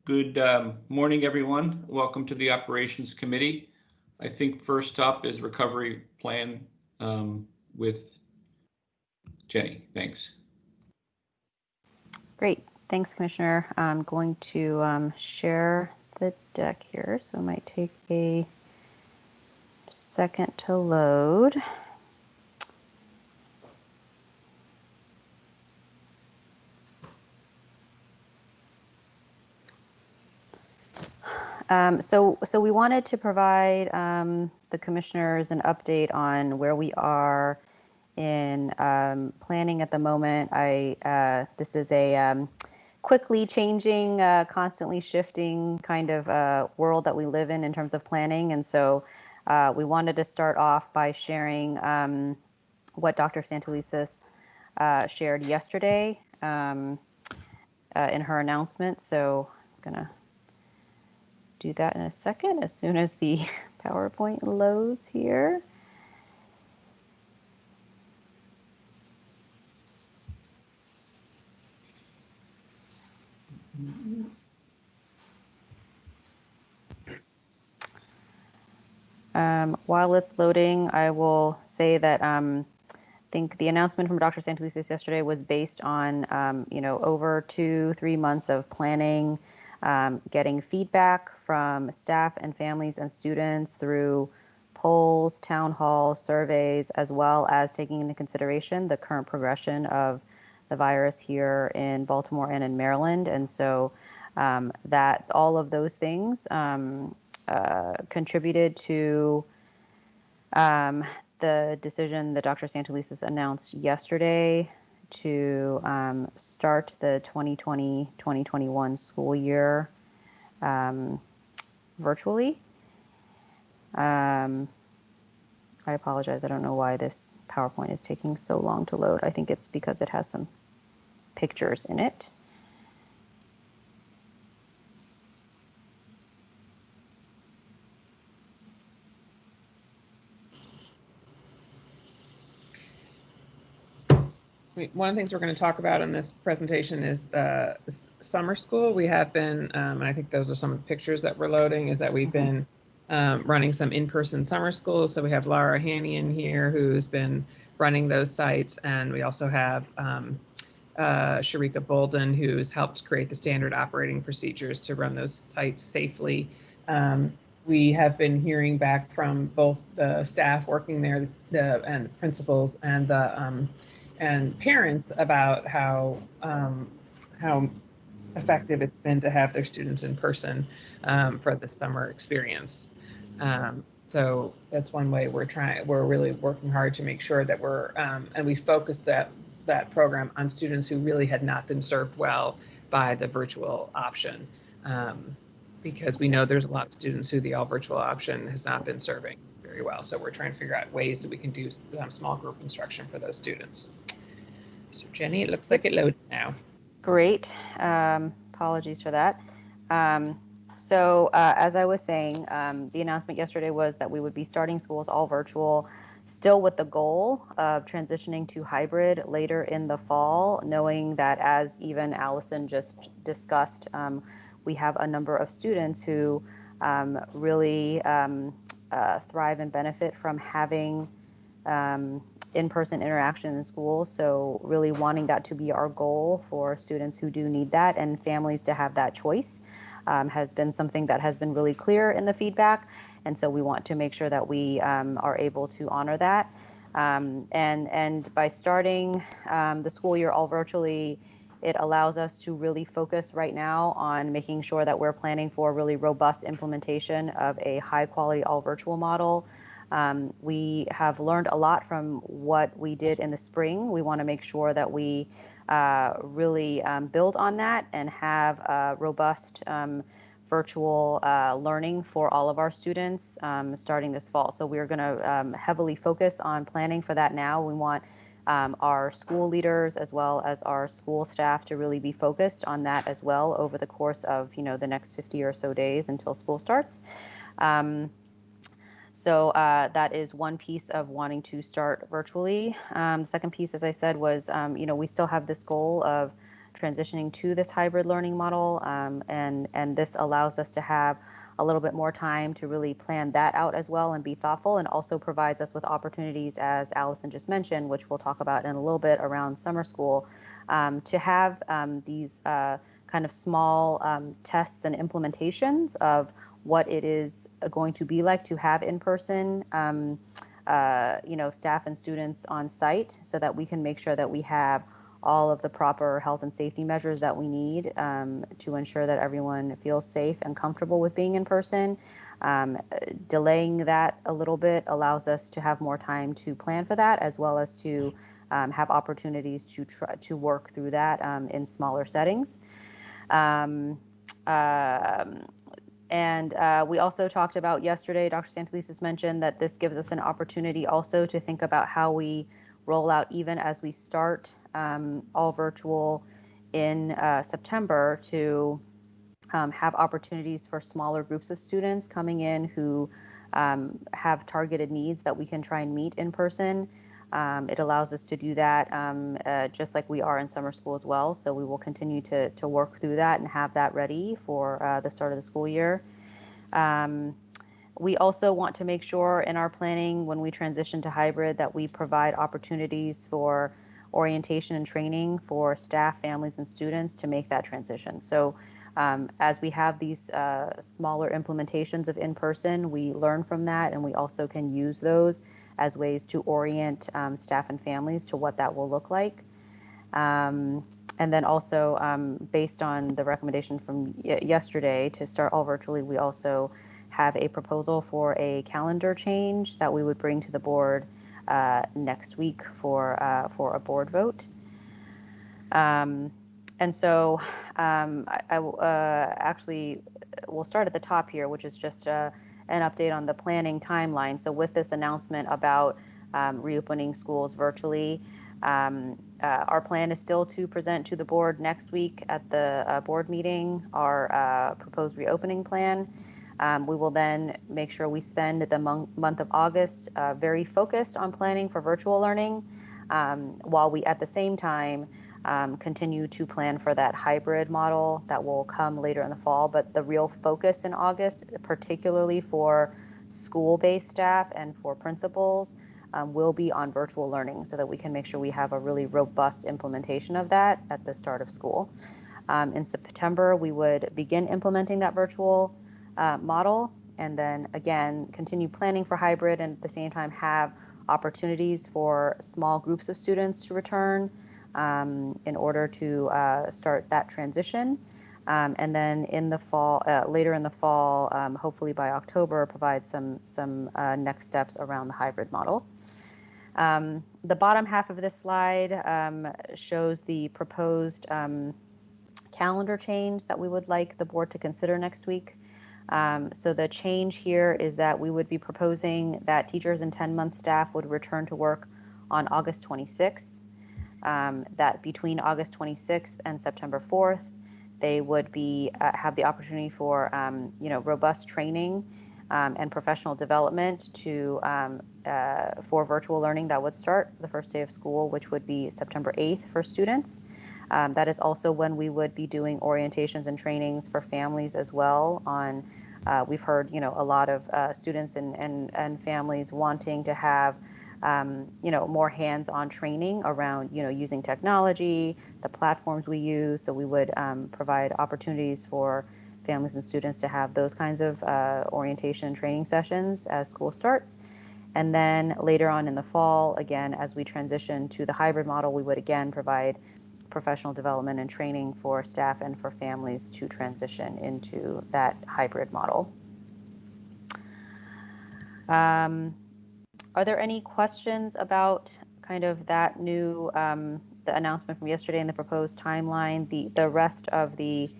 Good morning, everyone. Welcome to the Operations Committee. I think first up is recovery plan with Jenny. Thanks. Great. Thanks, Commissioner. I'm going to share the deck here, so it might take a second to load. So we wanted to provide the commissioners an update on where we are in planning at the moment. This is a quickly changing, constantly shifting kind of world that we live in terms of planning, and so we wanted to start off by sharing what Dr. Santelises shared yesterday in her announcement. So I'm gonna do that in a second as soon as the PowerPoint loads here. While it's loading, I will say that I think the announcement from Dr. Santelises yesterday was based on over 2-3 months of planning, getting feedback from staff and families and students through polls, town halls, surveys, as well as taking into consideration the current progression of the virus here in Baltimore and in Maryland. And so that all of those things contributed to the decision that Dr. Santelises announced yesterday to start the 2020-2021 school year virtually. I apologize. I don't know why this PowerPoint is taking so long to load. I think it's because it has some pictures in it. One of the things we're going to talk about in this presentation is summer school. We have been, and I think those are some of the pictures that we're loading, is that we've been running some in-person summer schools. So we have Laura Hannian here, who's been running those sites, and we also have Sharika Bolden, who's helped create the standard operating procedures to run those sites safely. We have been hearing back from both the staff working there, and principals, and the and parents about how effective it's been to have their students in person for the summer experience. So that's one way we're really working hard to make sure that we're and we focus that program on students who really had not been served well by the virtual option, because we know there's a lot of students who the all virtual option has not been serving very well. So we're trying to figure out ways that we can do small group instruction for those students. So Jenny, it looks like it loaded now. Great. Apologies for that. So as I was saying, the announcement yesterday was that we would be starting schools all virtual, still with the goal of transitioning to hybrid later in the fall, knowing that, as even Allison just discussed, we have a number of students who really thrive and benefit from having in-person interaction in schools. So really wanting that to be our goal for students who do need that, and families to have that choice has been something that has been really clear in the feedback. And so we want to make sure that we are able to honor that. And by starting the school year all virtually, it allows us to really focus right now on making sure that we're planning for really robust implementation of a high quality all virtual model. We have learned a lot from what we did in the spring. We want to make sure that we really build on that and have a robust virtual learning for all of our students starting this fall. So we're going to heavily focus on planning for that now. We want our school leaders as well as our school staff to really be focused on that as well over the course of the next 50 or so days until school starts. So that is one piece of wanting to start virtually. The second piece, as I said, was we still have this goal of transitioning to this hybrid learning model, and this allows us to have a little bit more time to really plan that out as well and be thoughtful, and also provides us with opportunities, as Allison just mentioned, which we'll talk about in a little bit around summer school, to have these kind of small tests and implementations of what it is going to be like to have in-person staff and students on site, so that we can make sure that we have all of the proper health and safety measures that we need to ensure that everyone feels safe and comfortable with being in person. Delaying that a little bit allows us to have more time to plan for that, as well as to have opportunities to try to work through that in smaller settings. And we also talked about yesterday, Dr. Santelises mentioned that this gives us an opportunity also to think about how we roll out, even as we start all virtual in September, to have opportunities for smaller groups of students coming in who have targeted needs that we can try and meet in person. It allows us to do that just like we are in summer school as well. So we will continue to work through that and have that ready for the start of the school year. We also want to make sure in our planning, when we transition to hybrid, that we provide opportunities for orientation and training for staff, families, and students to make that transition. So as we have these smaller implementations of in-person, we learn from that, and we also can use those as ways to orient staff and families to what that will look like. And then also, based on the recommendation from yesterday to start all virtually, we also have a proposal for a calendar change that we would bring to the board next week for a board vote. And so actually, we'll start at the top here, which is just an update on the planning timeline. So with this announcement about reopening schools virtually, our plan is still to present to the board next week at the board meeting our proposed reopening plan. We will then make sure we spend the month of August very focused on planning for virtual learning, while we at the same time continue to plan for that hybrid model that will come later in the fall. But the real focus in August, particularly for school-based staff and for principals, will be on virtual learning, so that we can make sure we have a really robust implementation of that at the start of school. In September, we would begin implementing that virtual model, and then again continue planning for hybrid, and at the same time have opportunities for small groups of students to return in order to start that transition. And then in the fall, later in the fall, hopefully by October, provide some next steps around the hybrid model. The bottom half of this slide shows the proposed calendar change that we would like the board to consider next week. So the change here is that we would be proposing that teachers and 10-month staff would return to work on August 26th, that between August 26th and September 4th, they would be have the opportunity for robust training and professional development for virtual learning that would start the first day of school, which would be September 8th for students. That is also when we would be doing orientations and trainings for families as well. On we've heard a lot of students and families wanting to have more hands-on training around using technology, the platforms we use. So we would provide opportunities for families and students to have those kinds of orientation and training sessions as school starts. And then later on in the fall, again, as we transition to the hybrid model, we would again provide professional development and training for staff and for families to transition into that hybrid model. Are there any questions about kind of that new, the announcement from yesterday and the proposed timeline? The rest of the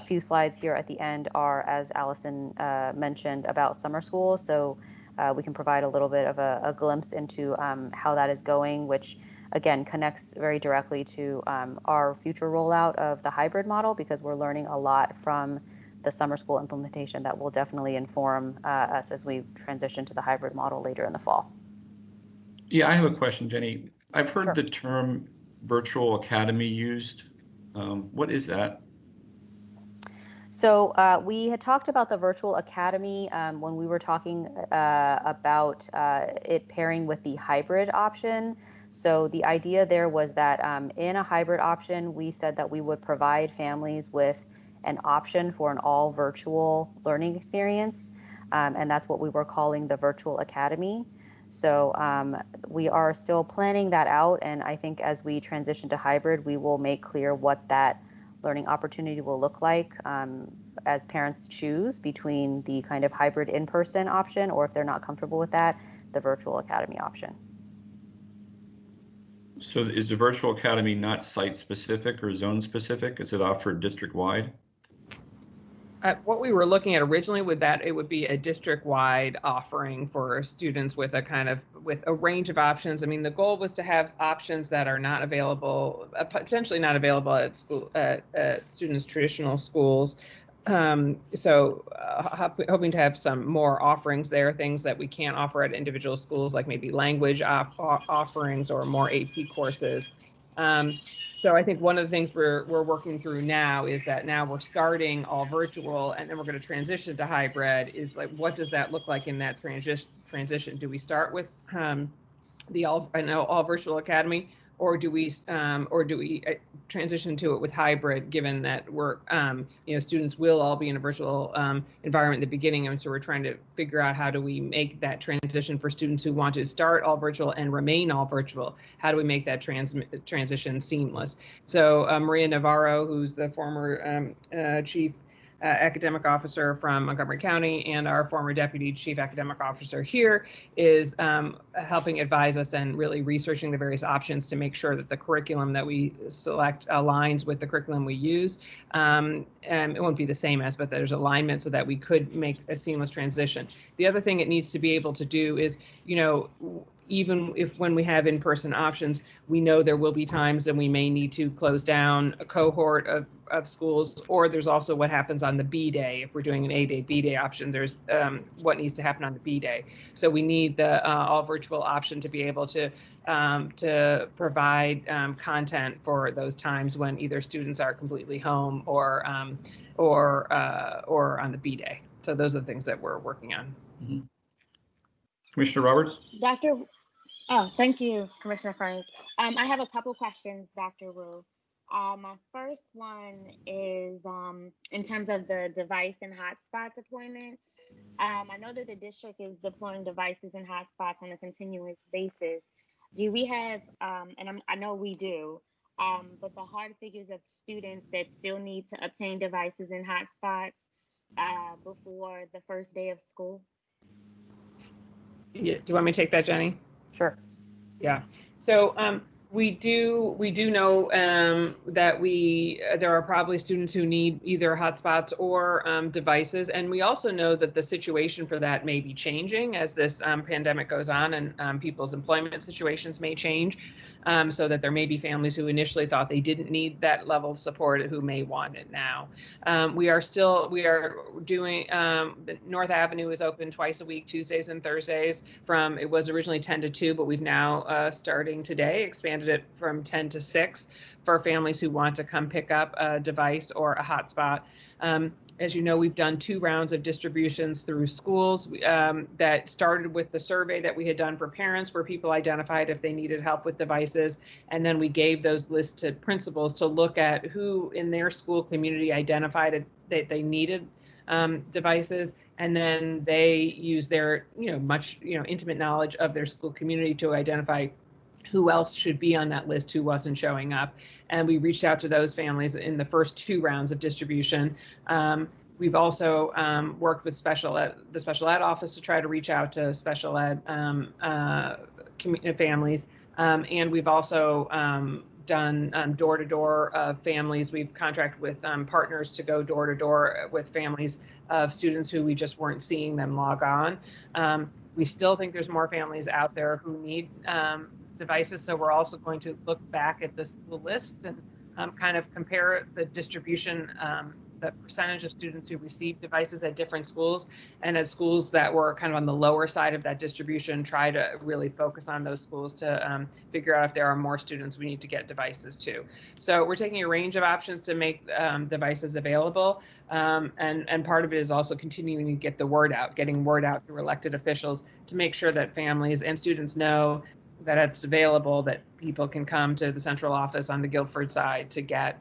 few slides here at the end are, as Allison mentioned, about summer school. So we can provide a little bit of a glimpse into how that is going, which again connects very directly to our future rollout of the hybrid model, because we're learning a lot from the summer school implementation that will definitely inform us as we transition to the hybrid model later in the fall. Yeah, I have a question, Jenny. I've heard Sure. the term virtual academy used What is that? So we had talked about the virtual academy when we were talking about it pairing with the hybrid option. So the idea there was that in a hybrid option, we said that we would provide families with an option for an all virtual learning experience. And that's what we were calling the virtual academy. So we are still planning that out. And I think as we transition to hybrid, we will make clear what that learning opportunity will look like as parents choose between the kind of hybrid in-person option, or if they're not comfortable with that, the virtual academy option. So is the virtual academy not site specific or zone specific? Is it offered district-wide? What we were looking at originally with that, it would be a district-wide offering for students with a range of options. I mean, the goal was to have options that are not available, potentially not available at school, at students' traditional schools. Hoping to have some more offerings there, things that we can't offer at individual schools, like maybe language offerings or more AP courses. So I think one of the things we're working through now is that now we're starting all virtual, and then we're going to transition to hybrid. Is like, what does that look like in that transition? Do we start with the all virtual academy, or do we transition to it with hybrid, given that we're students will all be in a virtual environment at the beginning, and so we're trying to figure out how do we make that transition for students who want to start all virtual and remain all virtual. How do we make that transition seamless? So Maria Navarro, who's the former chief academic officer from Montgomery County and our former deputy chief academic officer here, is helping advise us and really researching the various options to make sure that the curriculum that we select aligns with the curriculum we use. And it won't be the same as, but there's alignment so that we could make a seamless transition. The other thing it needs to be able to do is, even if when we have in-person options, we know there will be times that we may need to close down a cohort of schools, or there's also what happens on the B day. If we're doing an A-day, B-day option, there's what needs to happen on the B day. So we need the all virtual option to be able to provide content for those times when either students are completely home or on the B day. So those are the things that we're working on. Mm-hmm. Commissioner Roberts? Thank you, Commissioner Frank. I have a couple questions, Dr. Wu. My first one is in terms of the device and hotspot deployment. I know that the district is deploying devices and hotspots on a continuous basis. Do we have, I know we do, but the hard figures of students that still need to obtain devices and hotspots before the first day of school? Yeah. Do you want me to take that, Jenny? Sure. Yeah. So we do know that there are probably students who need either hotspots or devices, and we also know that the situation for that may be changing as this pandemic goes on, and people's employment situations may change, so that there may be families who initially thought they didn't need that level of support who may want it now. We are doing North Avenue is open twice a week, Tuesdays and Thursdays. It was originally 10 to 2, but we've now starting today expanded it from 10 to 6 for families who want to come pick up a device or a hotspot. As you know, we've done 2 rounds of distributions through schools that started with the survey that we had done for parents, where people identified if they needed help with devices. And then we gave those lists to principals to look at who in their school community identified that they needed devices. And then they use their, intimate knowledge of their school community to identify who else should be on that list who wasn't showing up. And we reached out to those families in the first 2 rounds of distribution. We've also worked with the special ed office to try to reach out to special ed families. And we've also done door-to-door of families. We've contracted with partners to go door-to-door with families of students who we just weren't seeing them log on. We still think there's more families out there who need devices, so we're also going to look back at the school list and kind of compare the distribution the percentage of students who receive devices at different schools, and as schools that were kind of on the lower side of that distribution, try to really focus on those schools to figure out if there are more students we need to get devices to. So we're taking a range of options to make devices available, and part of it is also continuing to get the word out, getting word out through elected officials to make sure that families and students know that it's available, that people can come to the central office on the Guilford side to get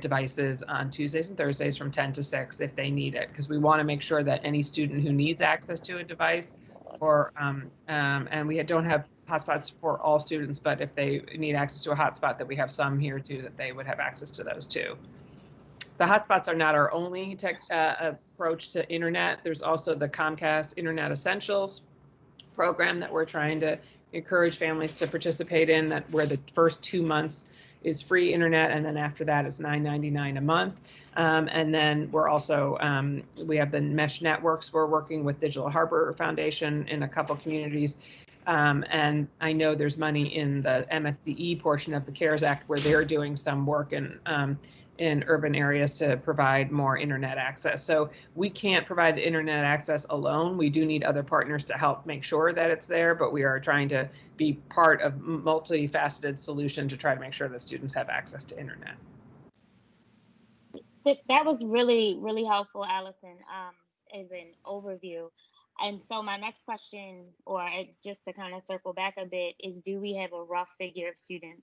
devices on Tuesdays and Thursdays from 10 to 6 if they need it, because we want to make sure that any student who needs access to a device, or and we don't have hotspots for all students, but if they need access to a hotspot, that we have some here too, that they would have access to those too. The hotspots are not our only approach to internet. There's also the Comcast Internet Essentials program that we're trying to encourage families to participate in, that where the first 2 months is free internet, and then after that it's $9.99 a month. And then we're also, we have the mesh networks. We're working with Digital Harbor Foundation in a couple communities. And I know there's money in the MSDE portion of the CARES Act where they're doing some work in urban areas to provide more internet access. So we can't provide the internet access alone. We do need other partners to help make sure that it's there, but we are trying to be part of multifaceted solution to try to make sure that students have access to internet. That was really, really helpful, Allison, as an overview. And so my next question, or it's just to kind of circle back a bit, is do we have a rough figure of students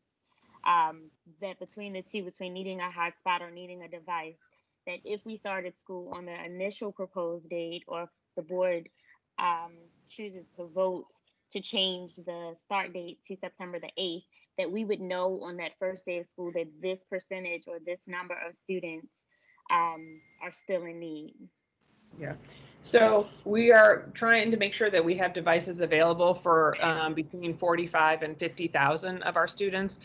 that between the two, between needing a hotspot or needing a device, that if we started school on the initial proposed date, or if the board chooses to vote to change the start date to September the 8th, that we would know on that first day of school that this percentage or this number of students are still in need? Yeah. So we are trying to make sure that we have devices available for between 45 and 50,000 of our students.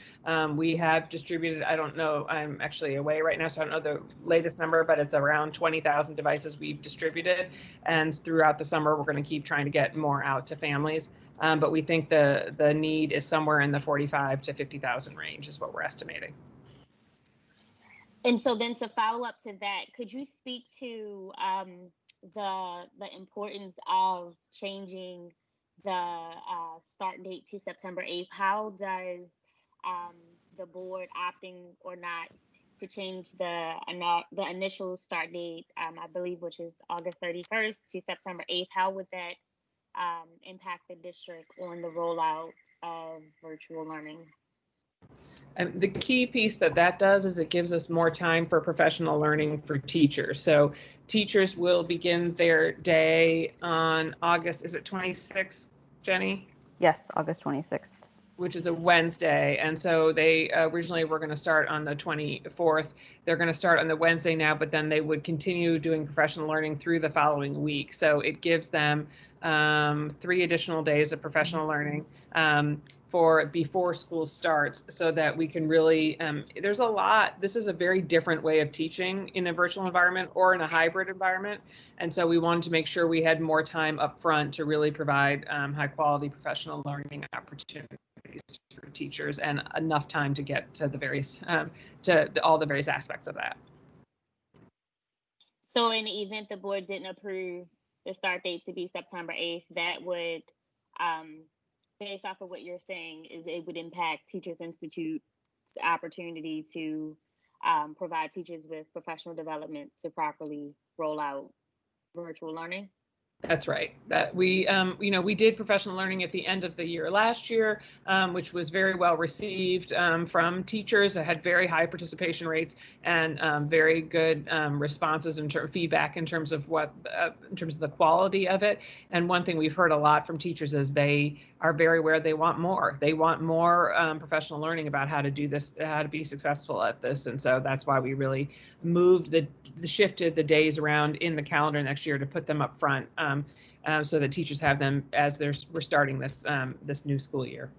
We have distributed, I don't know, I'm actually away right now, so I don't know the latest number, but it's around 20,000 devices we've distributed. And throughout the summer, we're going to keep trying to get more out to families. But we think the need is somewhere in the 45 to 50,000 range is what we're estimating. And so then to follow up to that, could you speak to the importance of changing the start date to September 8th? How does the board opting or not to change the initial start date, I believe, which is August 31st to September 8th, how would that impact the district on the rollout of virtual learning? And the key piece that does is it gives us more time for professional learning for teachers. So teachers will begin their day on August, is it 26th, Jenny? Yes, August 26th. Which is a Wednesday. And so they originally were going to start on the 24th. They're going to start on the Wednesday now, but then they would continue doing professional learning through the following week. So it gives them 3 additional days of professional learning for before school starts, so that we can really, there's a lot, this is a very different way of teaching in a virtual environment or in a hybrid environment. And so we wanted to make sure we had more time up front to really provide high quality professional learning opportunities for teachers, and enough time to get to the various, all the various aspects of that. So in the event the board didn't approve the start date to be September 8th, that would, based off of what you're saying, is it would impact Teachers Institute's opportunity to provide teachers with professional development to properly roll out virtual learning? That's right. That we, we did professional learning at the end of the year last year, which was very well received from teachers. It had very high participation rates and very good responses and feedback in terms of in terms of the quality of it. And one thing we've heard a lot from teachers is they are very aware they want more. They want more professional learning about how to do this, how to be successful at this. And so that's why we really moved shifted the days around in the calendar next year to put them up front, so that teachers have them as we're starting this this new school year.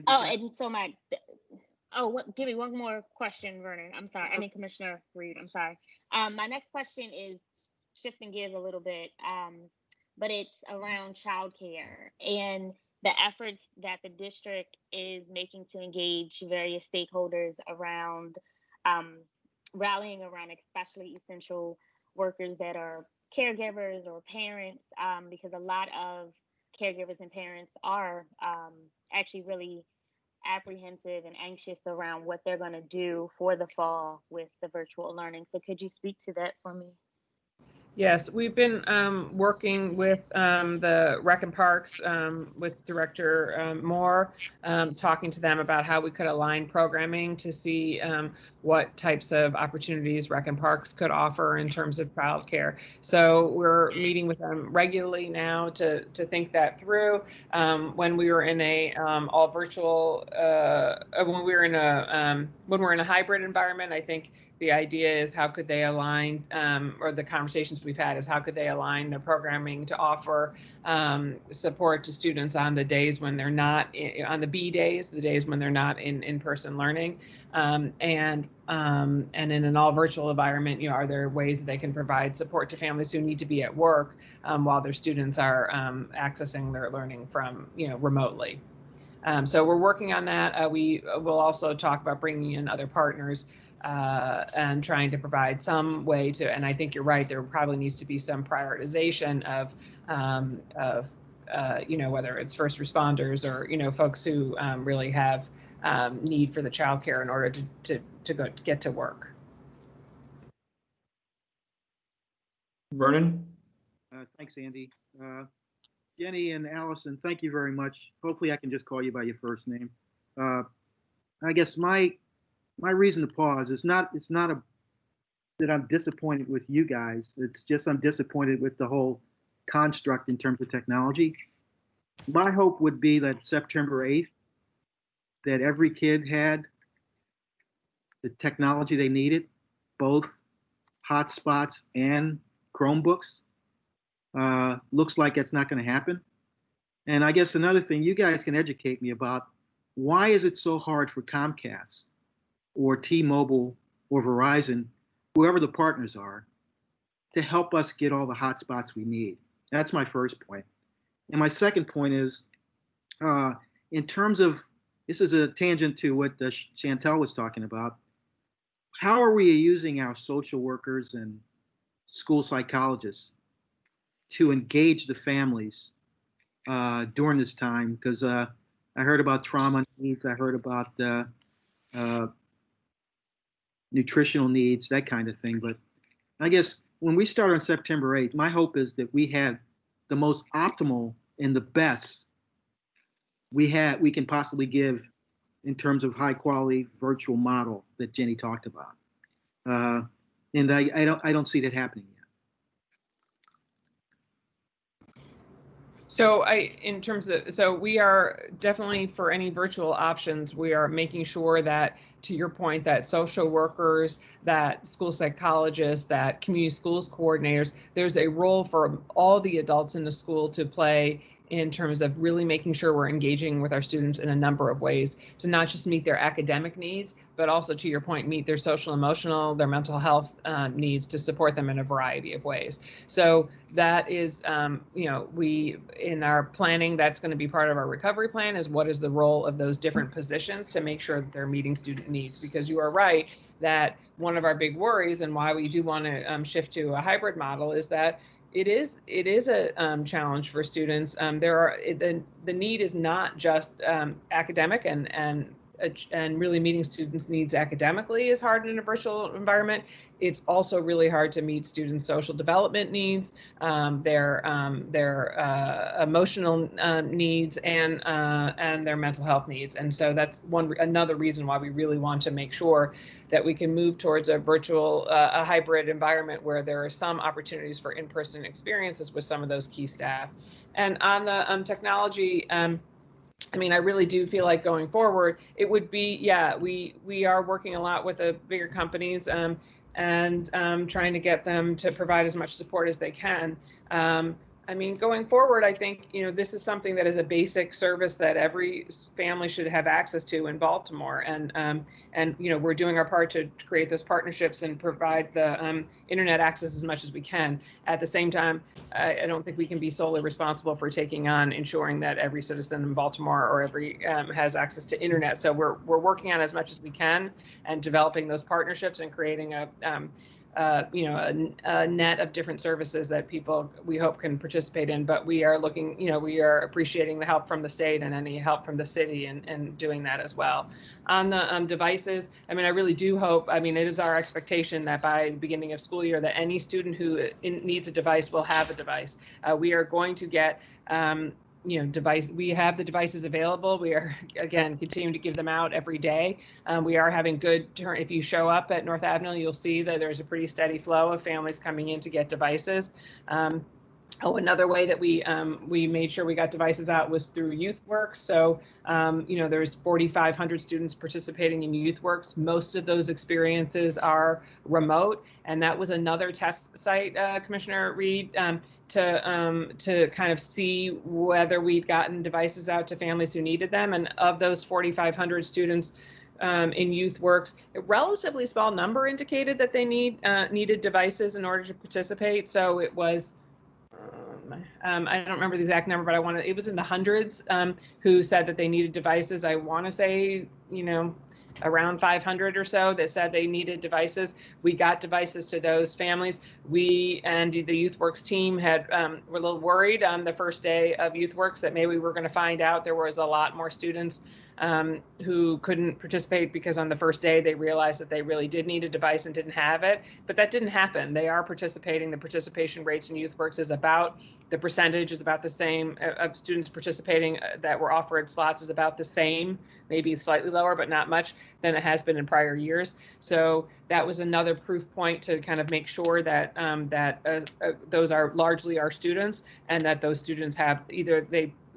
Oh, and so give me one more question, Vernon. I'm sorry. I mean, Commissioner Reed, I'm sorry. My next question is shifting gears a little bit, but it's around childcare and the efforts that the district is making to engage various stakeholders around rallying around especially essential workers that are caregivers or parents, because a lot of caregivers and parents are actually really apprehensive and anxious around what they're going to do for the fall with the virtual learning. So could you speak to that for me? Yes, we've been working with the Rec and Parks with Director Moore, talking to them about how we could align programming to see what types of opportunities Rec and Parks could offer in terms of childcare. So we're meeting with them regularly now to think that through. When we were in a all virtual, when we're in a hybrid environment, I think the idea is how could they align, or the conversations we've had is how could they align their programming to offer support to students on the days when they're not on the B days, the days when they're not in-person learning, and in an all virtual environment, are there ways that they can provide support to families who need to be at work while their students are accessing their learning from remotely. So we're working on that. We will also talk about bringing in other partners and trying to provide some way to, and I think you're right, there probably needs to be some prioritization of whether it's first responders or, folks who really have need for the childcare in order to get to work. Vernon? Thanks, Andy. Jenny and Allison, thank you very much. Hopefully I can just call you by your first name. I guess my reason to pause is not that I'm disappointed with you guys. It's just I'm disappointed with the whole construct in terms of technology. My hope would be that September 8th, that every kid had the technology they needed, both hotspots and Chromebooks. Looks like it's not going to happen. And I guess another thing you guys can educate me about, why is it so hard for Comcast or T-Mobile or Verizon, whoever the partners are, to help us get all the hotspots we need? That's my first point. And my second point is, in terms of, this is a tangent to what Chantel was talking about, how are we using our social workers and school psychologists to engage the families during this time? Because I heard about trauma needs, I heard about nutritional needs, that kind of thing. But I guess when we start on September 8th, my hope is that we have the most optimal and the best we can possibly give in terms of high quality virtual model that Jenny talked about. And I don't see that happening yet. So we are definitely, for any virtual options, we are making sure that, to your point, that social workers, that school psychologists, that community schools coordinators, there's a role for all the adults in the school to play in terms of really making sure we're engaging with our students in a number of ways to not just meet their academic needs, but also, to your point, meet their social, emotional, their mental health needs, to support them in a variety of ways. So that is, we, in our planning, that's going to be part of our recovery plan, is what is the role of those different positions to make sure that they're meeting student needs. Because you are right that one of our big worries, and why we do want to shift to a hybrid model, is that it is a challenge for students. The need is not just academic, and really meeting students' needs academically is hard in a virtual environment. It's also really hard to meet students' social development needs, their emotional needs, and their mental health needs. And so that's another reason why we really want to make sure that we can move towards a virtual, a hybrid environment where there are some opportunities for in-person experiences with some of those key staff. And on the technology, I really do feel like going forward, it would be, we are working a lot with the bigger companies and trying to get them to provide as much support as they can. I mean, going forward, I think, this is something that is a basic service that every family should have access to in Baltimore. And we're doing our part to create those partnerships and provide the internet access as much as we can. At the same time, I don't think we can be solely responsible for taking on ensuring that every citizen in Baltimore or every has access to internet. So we're working on as much as we can and developing those partnerships and creating a net of different services that people, we hope, can participate in. But we are looking, we are appreciating the help from the state and any help from the city and doing that as well. On the devices, I mean, I really do hope, I mean, it is our expectation that by the beginning of school year that any student who needs a device will have a device. We are going to get we have the devices available. We are, again, continuing to give them out every day. We are having good turn. If you show up at North Avenue, you'll see that there's a pretty steady flow of families coming in to get devices. Another way that we made sure we got devices out was through YouthWorks. So, there's 4,500 students participating in YouthWorks. Most of those experiences are remote, and that was another test site, Commissioner Reed, to kind of see whether we'd gotten devices out to families who needed them. And of those 4,500 students in YouthWorks, a relatively small number indicated that they needed devices in order to participate. So it was, I don't remember the exact number, but it was in the hundreds who said that they needed devices. I want to say, around 500 or so that said they needed devices. We got devices to those families. We and the YouthWorks team were a little worried on the first day of YouthWorks that maybe we were going to find out there was a lot more students who couldn't participate because on the first day they realized that they really did need a device and didn't have it. But that didn't happen. They are participating. The participation rates in YouthWorks the percentage is about the same of students participating that were offered slots is about the same, maybe slightly lower, but not much, than it has been in prior years. So that was another proof point to kind of make sure that those are largely our students, and that those students have either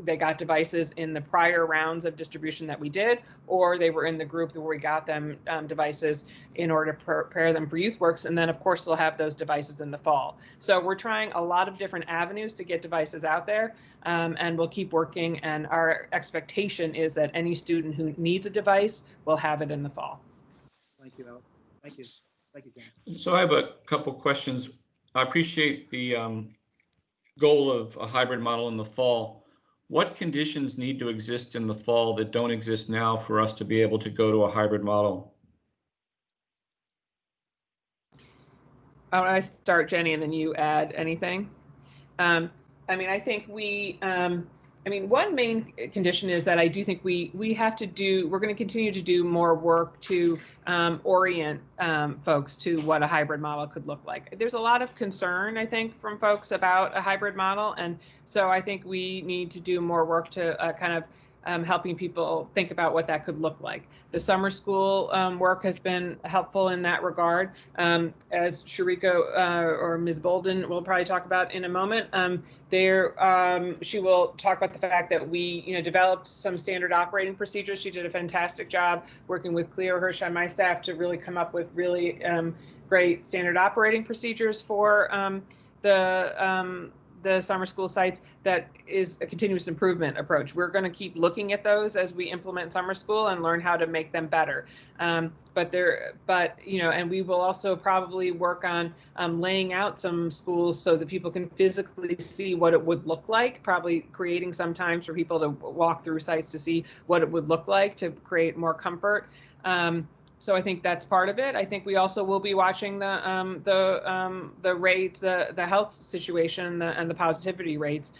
they got devices in the prior rounds of distribution that we did, or they were in the group where we got them devices in order to prepare them for YouthWorks. And then, of course, they'll have those devices in the fall. So we're trying a lot of different avenues to get devices out there, and we'll keep working. And our expectation is that any student who needs a device will have it in the fall. Thank you, Al. Thank you. Thank you, Jen. So I have a couple questions. I appreciate the goal of a hybrid model in the fall. What conditions need to exist in the fall that don't exist now for us to be able to go to a hybrid model? I start, Jenny, and then you add anything. I mean, I think one main condition is that I do think we're going to continue to do more work to orient folks to what a hybrid model could look like. There's a lot of concern, I think, from folks about a hybrid model. And so I think we need to do more work to kind of helping people think about what that could look like. The summer school work has been helpful in that regard. As Sharika or Ms. Bolden will probably talk about in a moment, she will talk about the fact that we developed some standard operating procedures. She did a fantastic job working with Cleo Hirsch on my staff to really come up with really great standard operating procedures for the summer school sites. That is a continuous improvement approach. We're going to keep looking at those as we implement summer school and learn how to make them better. And we will also probably work on laying out some schools so that people can physically see what it would look like, probably creating some times for people to walk through sites to see what it would look like to create more comfort. So I think that's part of it. I think we also will be watching the rates, the health situation, and the positivity rates.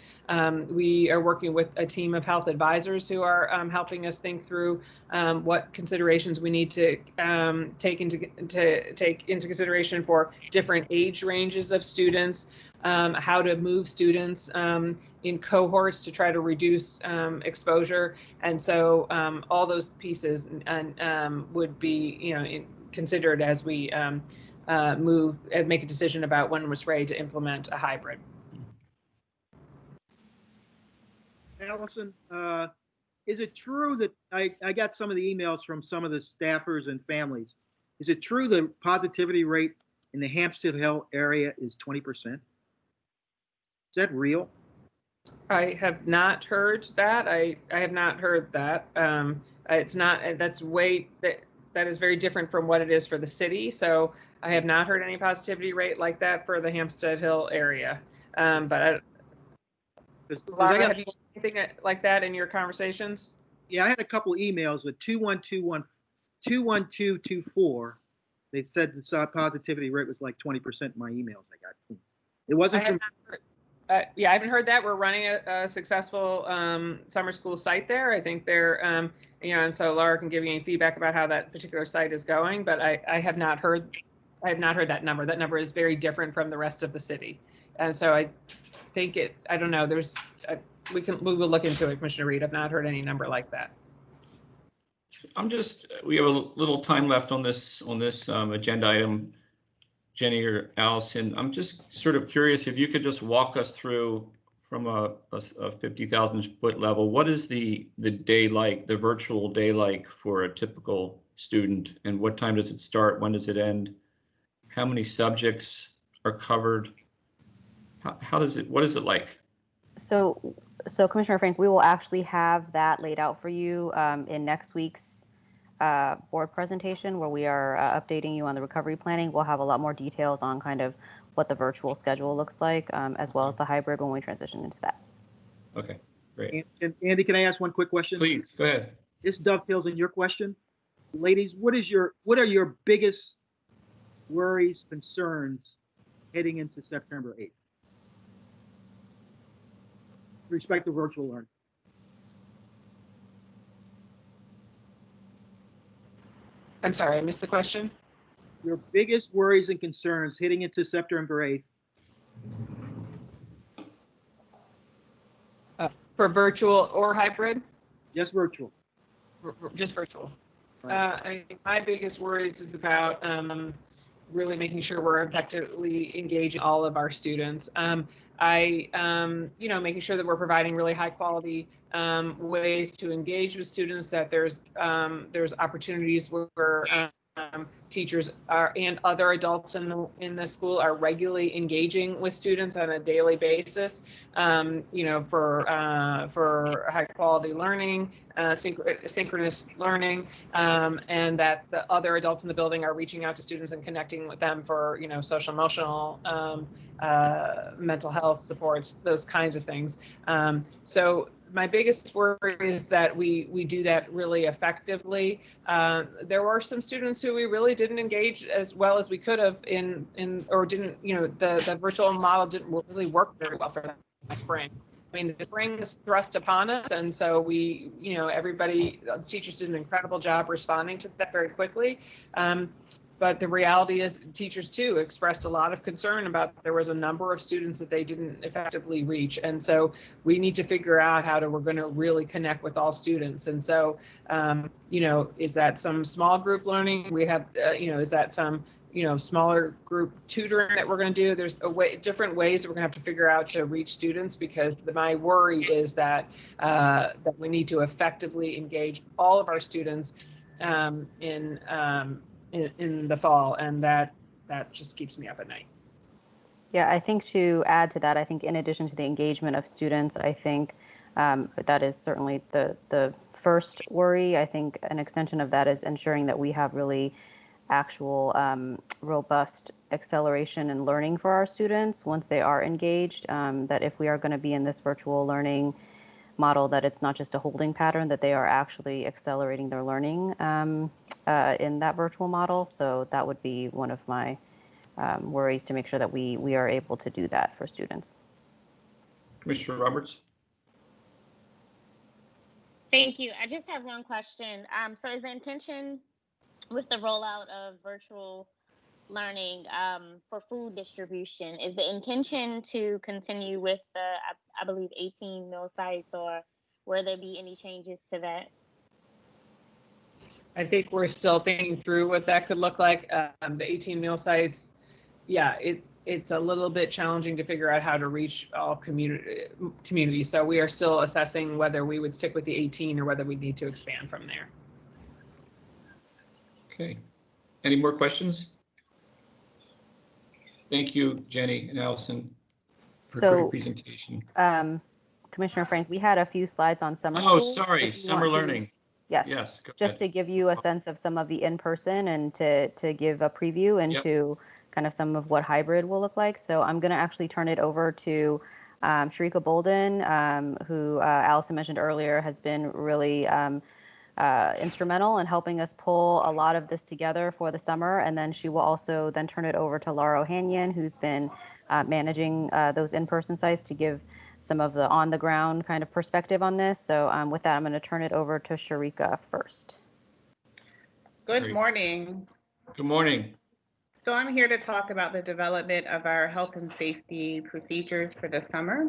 We are working with a team of health advisors who are helping us think through what considerations we need to take into consideration for different age ranges of students, how to move students in cohorts to try to reduce exposure. And so all those pieces would be considered as we make a decision about when we're ready to implement a hybrid. Allison, is it true that I got some of the emails from some of the staffers and families? Is it true the positivity rate in the Hampstead Hill area is 20%? Is that real? I have not heard that. I have not heard that. It's not, that is very different from what it is for the city. So I have not heard any positivity rate like that for the Hampstead Hill area. But Laura, have you seen anything like that in your conversations? Yeah, I had a couple emails with 21224. They said the positivity rate was like 20% in my emails I got. It wasn't from. Yeah, I haven't heard that. We're running a successful summer school site there. I think they're, and so Laura can give you any feedback about how that particular site is going. But I have not heard that number. That number is very different from the rest of the city, and so I think I don't know. We will look into it, Commissioner Reed. I've not heard any number like that. We have a little time left on this agenda item. Jenny or Allison, I'm just sort of curious if you could just walk us through from a 50,000 foot level, what is the day like, the virtual day like for a typical student, and what time does it start? When does it end? How many subjects are covered? What is it like? So Commissioner Frank, we will actually have that laid out for you in next week's board presentation, where we are updating you on the recovery planning. We'll have a lot more details on kind of what the virtual schedule looks like, as well as the hybrid when we transition into that. Okay, great. And Andy, can I ask one quick question? Please, go ahead. This dovetails in your question. Ladies, what are your biggest worries, concerns heading into September 8th? With respect to virtual learning. I'm sorry, I missed the question. Your biggest worries and concerns heading into September 8th. For virtual or hybrid? Just virtual. Just virtual. Right. I think my biggest worries is about really making sure we're effectively engaging all of our students. Making sure that we're providing really high quality ways to engage with students, that there's opportunities where teachers and other adults in the school are regularly engaging with students on a daily basis, for high quality learning, synchronous learning, and that the other adults in the building are reaching out to students and connecting with them for, social, emotional, mental health supports, those kinds of things. So my biggest worry is that we do that really effectively. There were some students who we really didn't engage as well as we could have the virtual model didn't really work very well for them this spring. I mean, the spring is thrust upon us, and so teachers did an incredible job responding to that very quickly. But the reality is teachers too expressed a lot of concern about there was a number of students that they didn't effectively reach. And so we need to figure out we're going to really connect with all students. And so, is that some small group learning? We have, is that some, smaller group tutoring that we're going to do? There's different ways that we're going to have to figure out to reach students, because my worry is that we need to effectively engage all of our students in the fall, and that just keeps me up at night. Yeah, I think to add to that, I think in addition to the engagement of students, I think that is certainly the first worry. I think an extension of that is ensuring that we have really actual robust acceleration and learning for our students once they are engaged, that if we are going to be in this virtual learning model, that it's not just a holding pattern, that they are actually accelerating their learning in that virtual model. So that would be one of my worries, to make sure that we are able to do that for students. Commissioner Roberts. Thank you. I just have one question. So is the intention with the rollout of virtual learning for food distribution, is the intention to continue with the, I believe, 18 meal sites, or will there be any changes to that? I think we're still thinking through what that could look like. The 18 meal sites, yeah, it's a little bit challenging to figure out how to reach all communities. So we are still assessing whether we would stick with the 18 or whether we need to expand from there. Okay. Any more questions? Thank you, Jenny and Allison, for great presentation. Commissioner Frank, we had a few slides on summer Oh, school. sorry, If you summer want to- learning. Yes. Yes, go Just ahead. to give you a sense of some of the in-person and to give a preview into kind of some of what hybrid will look like. So I'm going to actually turn it over to Sharika Bolden, who Allison mentioned earlier has been really instrumental in helping us pull a lot of this together for the summer. And then she will also then turn it over to Laura Ohanian, who's been managing those in-person sites to give some of the on-the-ground kind of perspective on this. So with that, I'm going to turn it over to Sharika first. Good Great. morning. Good morning. So I'm here to talk about the development of our health and safety procedures for the summer.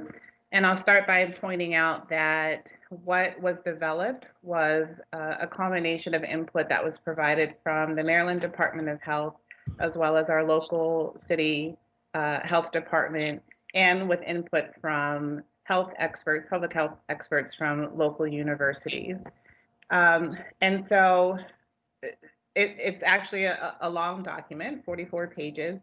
And I'll start by pointing out that what was developed was a combination of input that was provided from the Maryland Department of Health, as well as our local city health department, and with input from health experts, public health experts from local universities. And so it's actually a long document, 44 pages.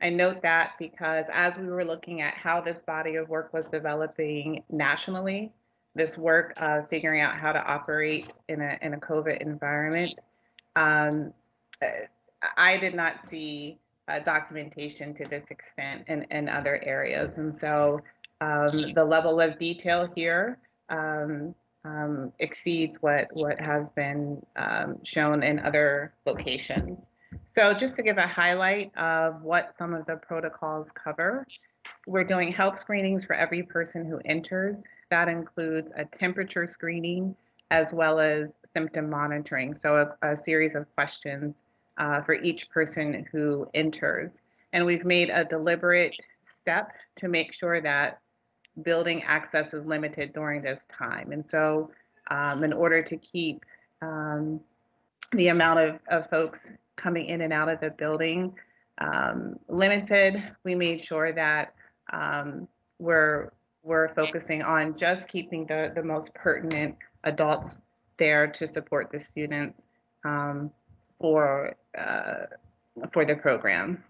I note that because as we were looking at how this body of work was developing nationally, this work of figuring out how to operate in a COVID environment, I did not see documentation to this extent in other areas. And so the level of detail here exceeds what has been shown in other locations. So just to give a highlight of what some of the protocols cover, we're doing health screenings for every person who enters. That includes a temperature screening as well as symptom monitoring. So a series of questions for each person who enters. And we've made a deliberate step to make sure that building access is limited during this time. And so in order to keep the amount of folks coming in and out of the building limited, we made sure that we're focusing on just keeping the most pertinent adults there to support the students for the program.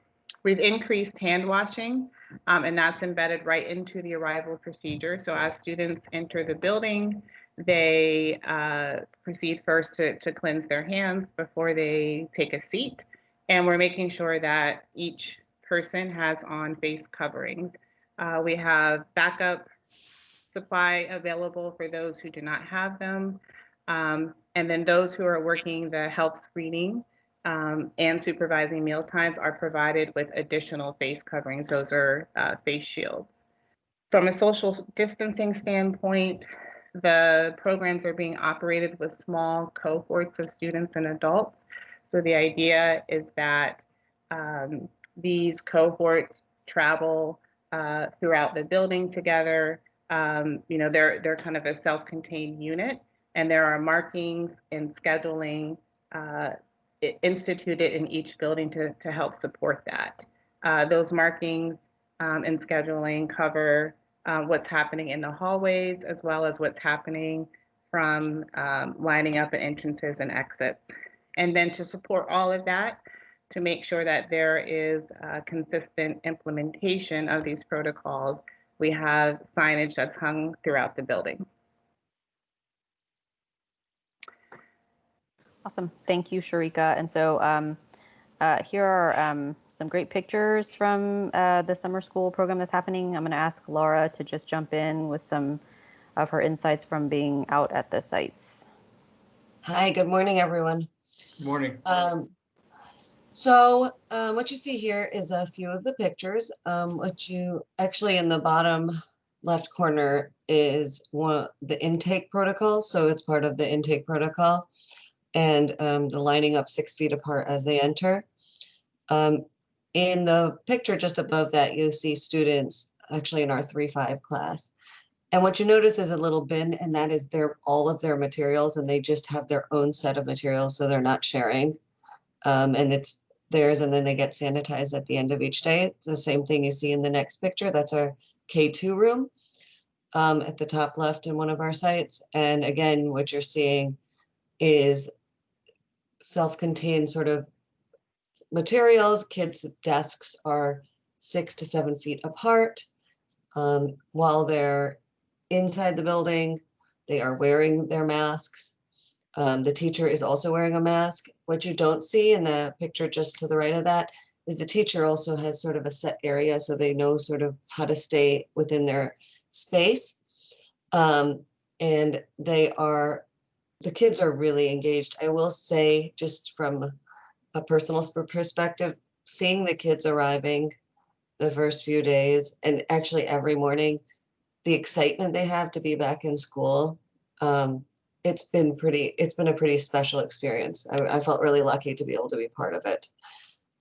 We've increased hand washing, and that's embedded right into the arrival procedure. So as students enter the building, they proceed first to cleanse their hands before they take a seat. And we're making sure that each person has on face coverings. We have backup supply available for those who do not have them. And then those who are working the health screening and supervising meal times are provided with additional face coverings. Those are face shields. From a social distancing standpoint, the programs are being operated with small cohorts of students and adults. So the idea is that these cohorts travel throughout the building together. They're kind of a self-contained unit, and there are markings and scheduling instituted in each building to help support that. Those markings and scheduling cover what's happening in the hallways, as well as what's happening from lining up at entrances and exits. And then to support all of that, to make sure that there is consistent implementation of these protocols, we have signage that's hung throughout the building. Awesome. Thank you, Sharika. And so here are some great pictures from the summer school program that's happening. I'm going to ask Laura to just jump in with some of her insights from being out at the sites. Hi, good morning, everyone. Good morning. What you see here is a few of the pictures. What you actually in the bottom left corner is the intake protocol. So it's part of the intake protocol, and the lining up 6 feet apart as they enter. In the picture just above that, you see students actually in our 3-5 class. And what you notice is a little bin, and that is all of their materials, and they just have their own set of materials, so they're not sharing. And it's theirs, and then they get sanitized at the end of each day. It's the same thing you see in the next picture. That's our K2 room at the top left in one of our sites. And again, what you're seeing is self-contained sort of materials. Kids' desks are 6 to 7 feet apart while they're inside the building, they are wearing their masks. The teacher is also wearing a mask. What you don't see in the picture just to the right of that is the teacher also has sort of a set area so they know sort of how to stay within their space. And the kids are really engaged. I will say, just from a personal perspective, seeing the kids arriving the first few days and actually every morning, the excitement they have to be back in school, it's been a pretty special experience. I felt really lucky to be able to be part of it.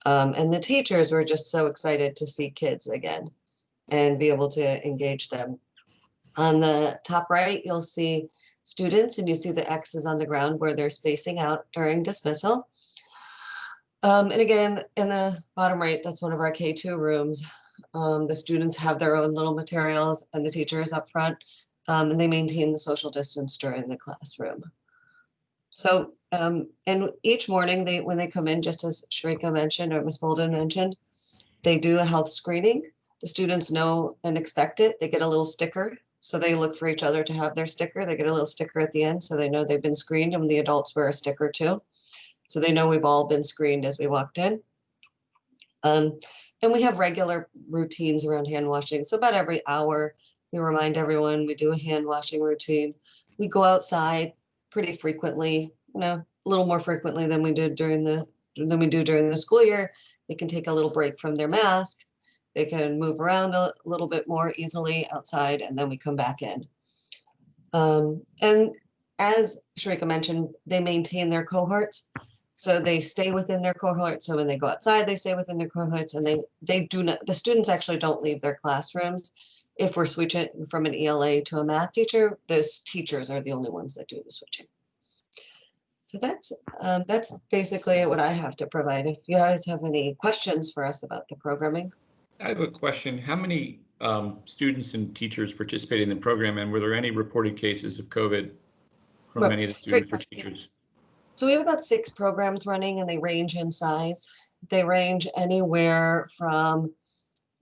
And the teachers were just so excited to see kids again and be able to engage them. On the top right, you'll see students, and you see the X's on the ground where they're spacing out during dismissal. And again, in the bottom right, that's one of our K2 rooms. The students have their own little materials and the teacher is up front, and they maintain the social distance during the classroom. So, and each morning when they come in, just as Shrika mentioned or Ms. Bolden mentioned, they do a health screening. The students know and expect it. They get a little sticker. So they look for each other to have their sticker. They get a little sticker at the end so they know they've been screened, and the adults wear a sticker too. So they know we've all been screened as we walked in. And we have regular routines around hand washing. So about every hour, we remind everyone we do a hand washing routine. We go outside pretty frequently, a little more frequently than we do during the school year. They can take a little break from their mask. They can move around a little bit more easily outside, and then we come back in. And as Shrika mentioned, they maintain their cohorts. So they stay within their cohorts. So when they go outside, they stay within their cohorts, and the students actually don't leave their classrooms. If we're switching from an ELA to a math teacher, those teachers are the only ones that do the switching. So that's basically what I have to provide. If you guys have any questions for us about the programming. I have a question. How many students and teachers participated in the program, and were there any reported cases of COVID from any of the students or teachers? So we have about 6 programs running, and they range in size. They range anywhere from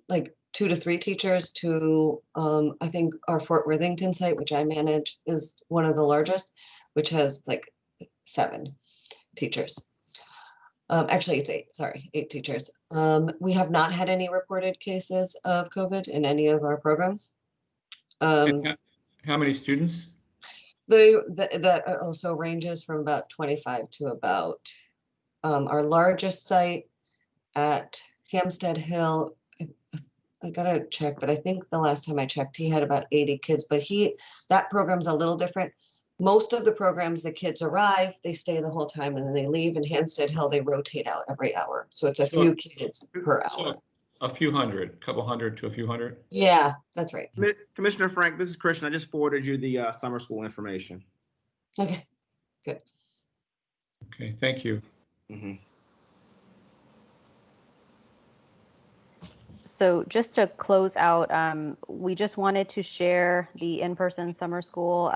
like 2 to 3 teachers to I think our Fort Worthington site, which I manage, is one of the largest, which has like 7 teachers. Actually, it's 8, sorry, 8 teachers. We have not had any reported cases of COVID in any of our programs. How many students? That also ranges from about 25 to about our largest site at Hampstead Hill. I gotta check, but I think the last time I checked, he had about 80 kids, but that program's a little different. Most of the programs, the kids arrive, they stay the whole time, and then they leave. In Hampstead Hill, they rotate out every hour. So it's a few kids per hour. So a few hundred, a couple hundred to a few hundred? Yeah, that's right. Commissioner Frank, this is Christian. I just forwarded you the summer school information. Okay, good. Okay, thank you. Mm-hmm. So just to close out, we just wanted to share the in-person summer school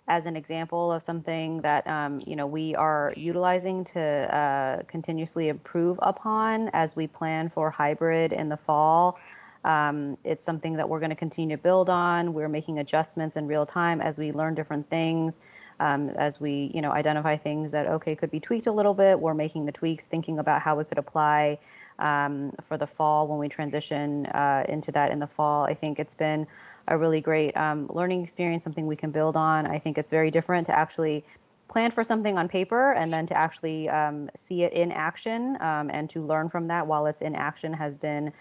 as an example of something that we are utilizing to continuously improve upon as we plan for hybrid in the fall. It's something that we're going to continue to build on. We're making adjustments in real time as we learn different things, as we identify things that could be tweaked a little bit. We're making the tweaks, thinking about how we could apply for the fall when we transition into that in the fall. I think it's been a really great learning experience, something we can build on. I think it's very different to actually plan for something on paper and then to actually see it in action, and to learn from that while it's in action has been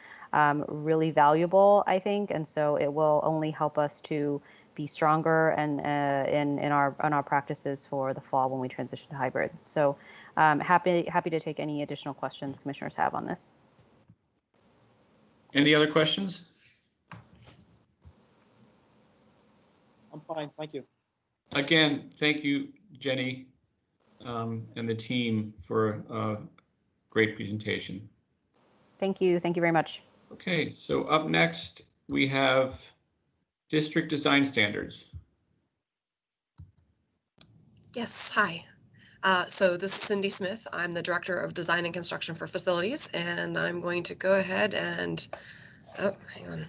really valuable, I think. And so it will only help us to be stronger and in our practices for the fall when we transition to hybrid. So happy to take any additional questions commissioners have on this. Any other questions? I'm fine, thank you. Again, thank you, Jenny, and the team for a great presentation. Thank you very much. Okay, so up next we have district design standards. Yes, hi. So this is Cindy Smith. I'm the Director of Design and Construction for Facilities, and I'm going to go ahead and, oh, hang on.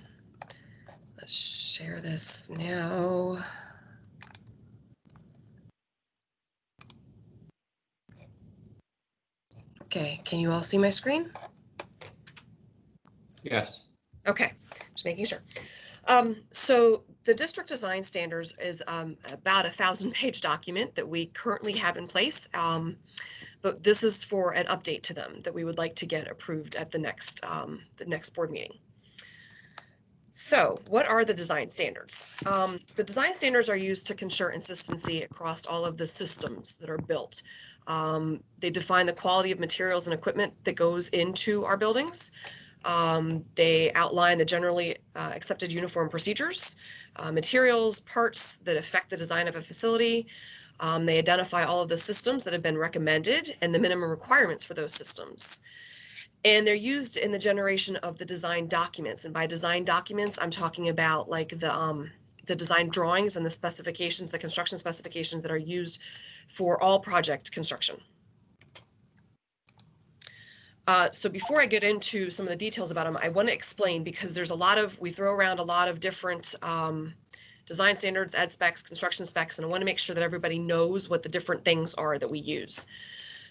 Let's share this now. Okay, can you all see my screen? Yes. Okay, just making sure. So the district design standards is about 1,000-page document that we currently have in place, but this is for an update to them that we would like to get approved at the next board meeting. So what are the design standards? The design standards are used to ensure consistency across all of the systems that are built. They define the quality of materials and equipment that goes into our buildings. They outline the generally accepted uniform procedures, materials, parts that affect the design of a facility. They identify all of the systems that have been recommended and the minimum requirements for those systems. And they're used in the generation of the design documents. And by design documents, I'm talking about like the design drawings and the specifications, the construction specifications that are used for all project construction. So before I get into some of the details about them, I want to explain, because there's we throw around a lot of different design standards, ed specs, construction specs, and I want to make sure that everybody knows what the different things are that we use.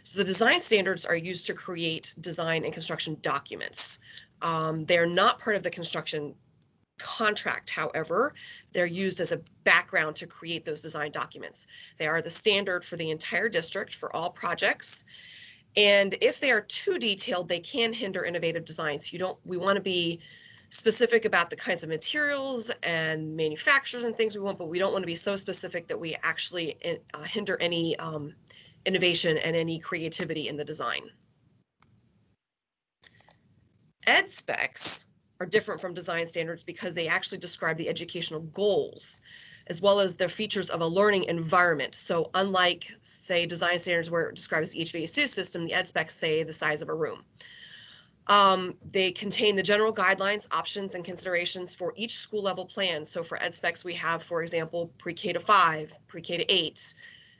So the design standards are used to create design and construction documents. They're not part of the construction contract, however. They're used as a background to create those design documents. They are the standard for the entire district for all projects. And if they are too detailed, they can hinder innovative designs. We want to be specific about the kinds of materials and manufacturers and things we want, but we don't want to be so specific that we actually hinder any innovation and any creativity in the design. Ed specs are different from design standards because they actually describe the educational goals as well as the features of a learning environment. So unlike, say, design standards where it describes the HVAC system, the ed specs say the size of a room. They contain the general guidelines, options, and considerations for each school level plan. So for ed specs, we have, for example, pre-K to 5, pre-K to 8,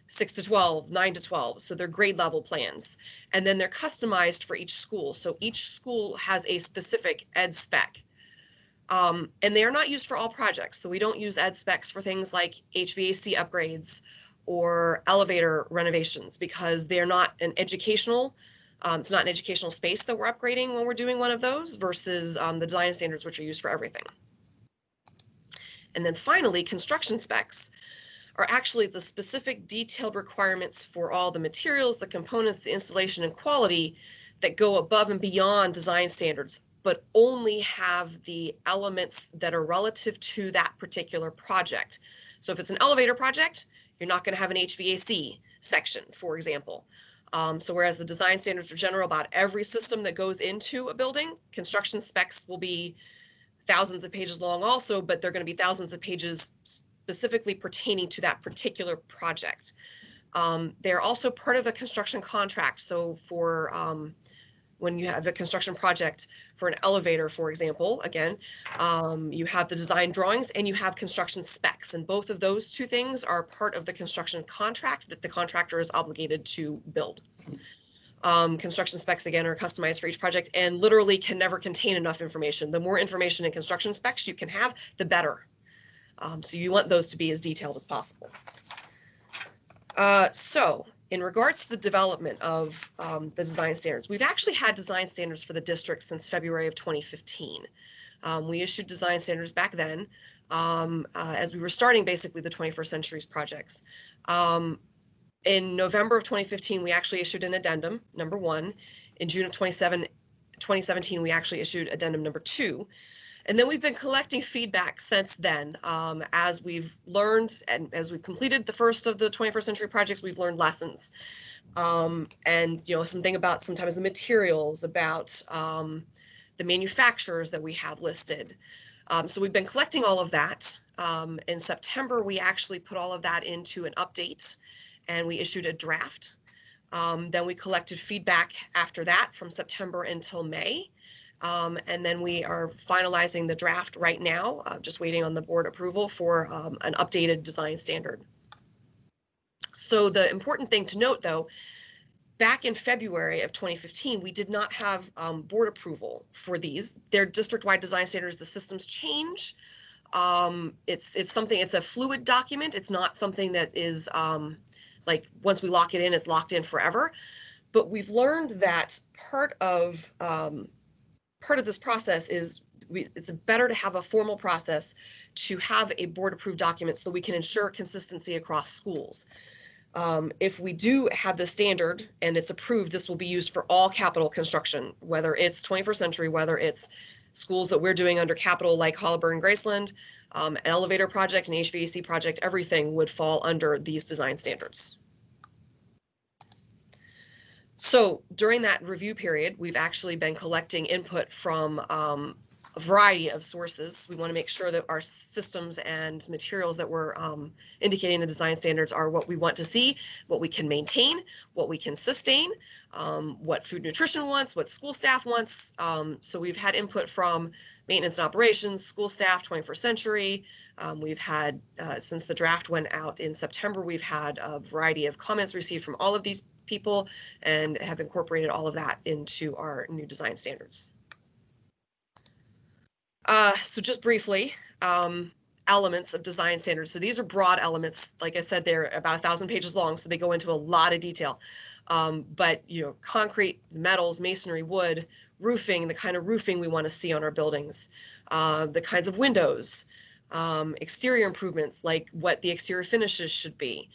6 to 12, 9 to 12. So they're grade level plans. And then they're customized for each school. So each school has a specific ed spec. And they are not used for all projects. So we don't use ed specs for things like HVAC upgrades or elevator renovations because they're not an educational, it's not an educational space that we're upgrading when we're doing one of those versus the design standards, which are used for everything. And then finally, construction specs are actually the specific detailed requirements for all the materials, the components, the installation, and quality that go above and beyond design standards, but only have the elements that are relative to that particular project. So if it's an elevator project, you're not going to have an HVAC section, for example. So whereas the design standards are general about every system that goes into a building, construction specs will be thousands of pages long also, but they're going to be thousands of pages specifically pertaining to that particular project. They're also part of a construction contract. So for when you have a construction project for an elevator, for example, again, you have the design drawings and you have construction specs. And both of those two things are part of the construction contract that the contractor is obligated to build. Construction specs, again, are customized for each project and literally can never contain enough information. The more information in construction specs you can have, the better. So you want those to be as detailed as possible. So in regards to the development of the design standards, we've actually had design standards for the district since February of 2015. We issued design standards back then as we were starting basically the 21st Century's projects. In November of 2015, we actually issued an addendum, number 1. In June of 2017, we actually issued addendum number 2. And then we've been collecting feedback since then. As we've learned and as we've completed the first of the 21st Century projects, we've learned lessons. And, you know, something about sometimes the materials, about the manufacturers that we have listed. So we've been collecting all of that. In September, we actually put all of that into an update and we issued a draft. Then we collected feedback after that from September until May. And then we are finalizing the draft right now, just waiting on the board approval for an updated design standard. So the important thing to note, though, back in February of 2015, we did not have board approval for these. They're district-wide design standards. The systems change It's something, it's a fluid document. It's not something that is like once we lock it in, it's locked in forever. But we've learned that part of this process is it's better to have a formal process to have a board approved document so we can ensure consistency across schools. If we do have the standard and it's approved, this will be used for all capital construction, whether it's 21st century, whether it's schools that we're doing under capital like Holliburg and Graceland, an elevator project, an HVAC project, everything would fall under these design standards. So during that review period, we've actually been collecting input from a variety of sources. We want to make sure that our systems and materials that we're indicating the design standards are what we want to see, what we can maintain, what we can sustain, what food nutrition wants, what school staff wants. So we've had input from maintenance and operations, school staff, 21st century. We've had, since the draft went out in September, we've had a variety of comments received from all of these people and have incorporated all of that into our new design standards. So just briefly, elements of design standards. So these are broad elements. Like I said, they're about 1,000 pages long, so they go into a lot of detail. But you know, concrete, metals, masonry, wood, roofing, the kind of roofing we want to see on our buildings, the kinds of windows, exterior improvements like what the exterior finishes should be.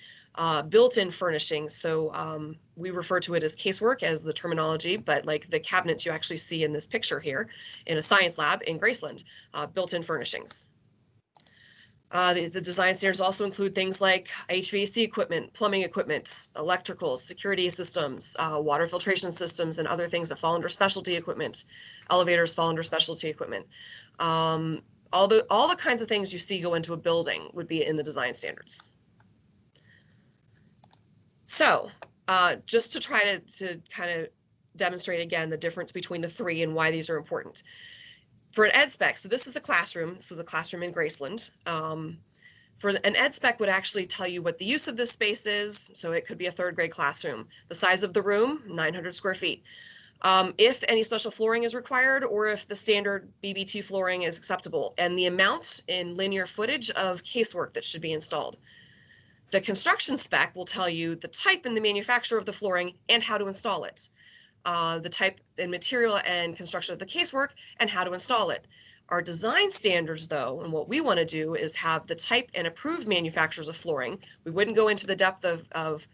Built-in furnishing, so we refer to it as casework as the terminology, but like the cabinets you actually see in this picture here in a science lab in Graceland, built-in furnishings. The design standards also include things like HVAC equipment, plumbing equipment, electrical, security systems, water filtration systems, and other things that fall under specialty equipment. Elevators fall under specialty equipment. All the kinds of things you see go into a building would be in the design standards. So just to try to kind of demonstrate again the difference between the three and why these are important. For an ed spec, so this is the classroom. This is a classroom in Graceland. For an ed spec would actually tell you what the use of this space is. So it could be a 3rd grade classroom. The size of the room, 900 square feet. If any special flooring is required or if the standard BBT flooring is acceptable, and the amount in linear footage of casework that should be installed. The construction spec will tell you the type and the manufacturer of the flooring and how to install it. The type and material and construction of the casework and how to install it. Our design standards, though, and what we want to do is have the type and approved manufacturers of flooring. We wouldn't go into the depth of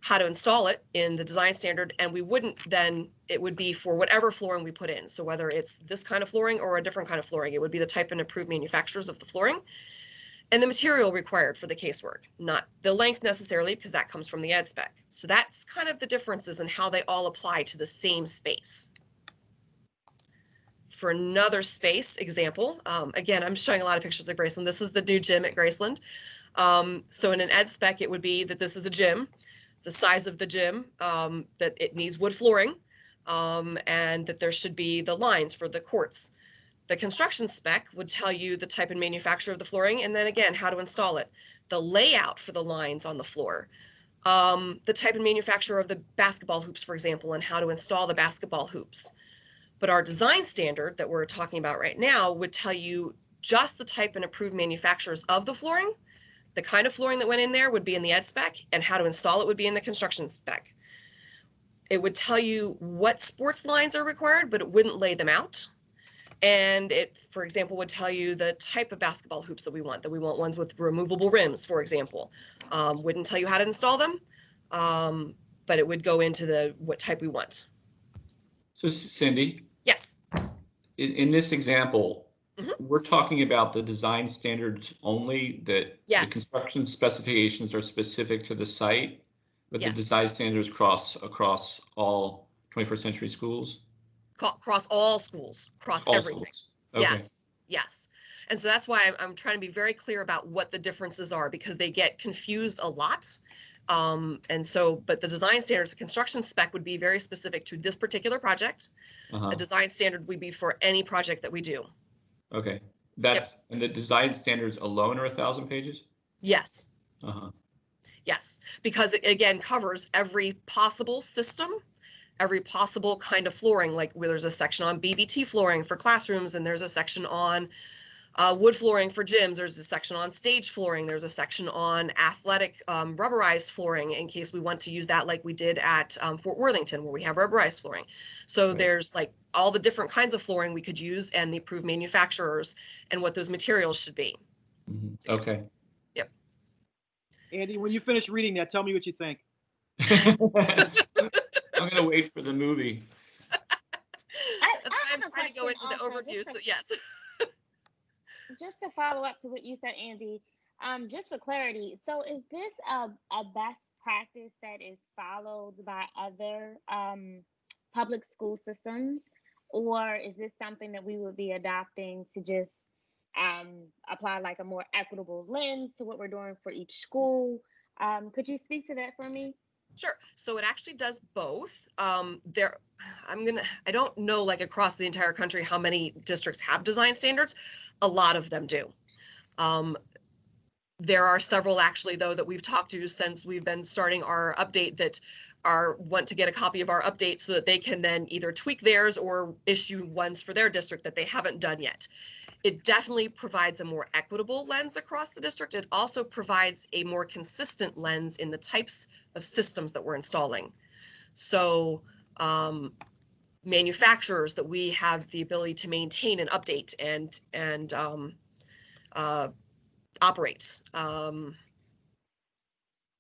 how to install it in the design standard, and we wouldn't then, it would be for whatever flooring we put in. So whether it's this kind of flooring or a different kind of flooring, it would be the type and approved manufacturers of the flooring. And the material required for the casework, not the length necessarily, because that comes from the ed spec. So that's kind of the differences in how they all apply to the same space. For another space example, again, I'm showing a lot of pictures of Graceland. This is the new gym at Graceland. So in an ed spec, it would be that this is a gym, the size of the gym, that it needs wood flooring, and that there should be the lines for the courts. The construction spec would tell you the type and manufacturer of the flooring, and then again, how to install it. The layout for the lines on the floor, the type and manufacturer of the basketball hoops, for example, and how to install the basketball hoops. But our design standard that we're talking about right now would tell you just the type and approved manufacturers of the flooring. The kind of flooring that went in there would be in the ed spec, and how to install it would be in the construction spec. It would tell you what sports lines are required, but it wouldn't lay them out. And it, for example, would tell you the type of basketball hoops that we want ones with removable rims, for example. Wouldn't tell you how to install them, but it would go into what type we want. So Cindy? Yes. In this example, we're talking about the design standards only, that yes. The construction specifications are specific to the site, but yes. The design standards across all 21st century schools? Across all schools, across all everything. Schools. Okay. Yes, yes. And so that's why I'm trying to be very clear about what the differences are, because they get confused a lot. And so, but the design standards, the construction spec would be very specific to this particular project. A design standard would be for any project that we do. Okay. That's, and the design standards alone are 1,000 pages? Yes. Yes, because it again covers every possible system, every possible kind of flooring, like where there's a section on BBT flooring for classrooms, and there's a section on Wood flooring for gyms, there's a section on stage flooring. There's a section on athletic rubberized flooring in case we want to use that like we did at Fort Worthington where we have rubberized flooring. So Right. there's like all the different kinds of flooring we could use and the approved manufacturers and what those materials should be. Mhm. Okay. Yep. Andy, when you finish reading that, tell me what you think. I'm gonna wait for the movie. That's why I'm have a trying to go into question the also, overview. just So to- yes. Just to follow up to what you said, Andy, just for clarity, so is this a best practice that is followed by other public school systems, or is this something that we would be adopting to just apply like a more equitable lens to what we're doing for each school? Could you speak to that for me? Sure. So it actually does both. I don't know like across the entire country how many districts have design standards. A lot of them do. There are several actually though that we've talked to since we've been starting our update that want to get a copy of our update so that they can then either tweak theirs or issue ones for their district that they haven't done yet. It definitely provides a more equitable lens across the district. It also provides a more consistent lens in the types of systems that we're installing. So manufacturers that we have the ability to maintain and update and operate.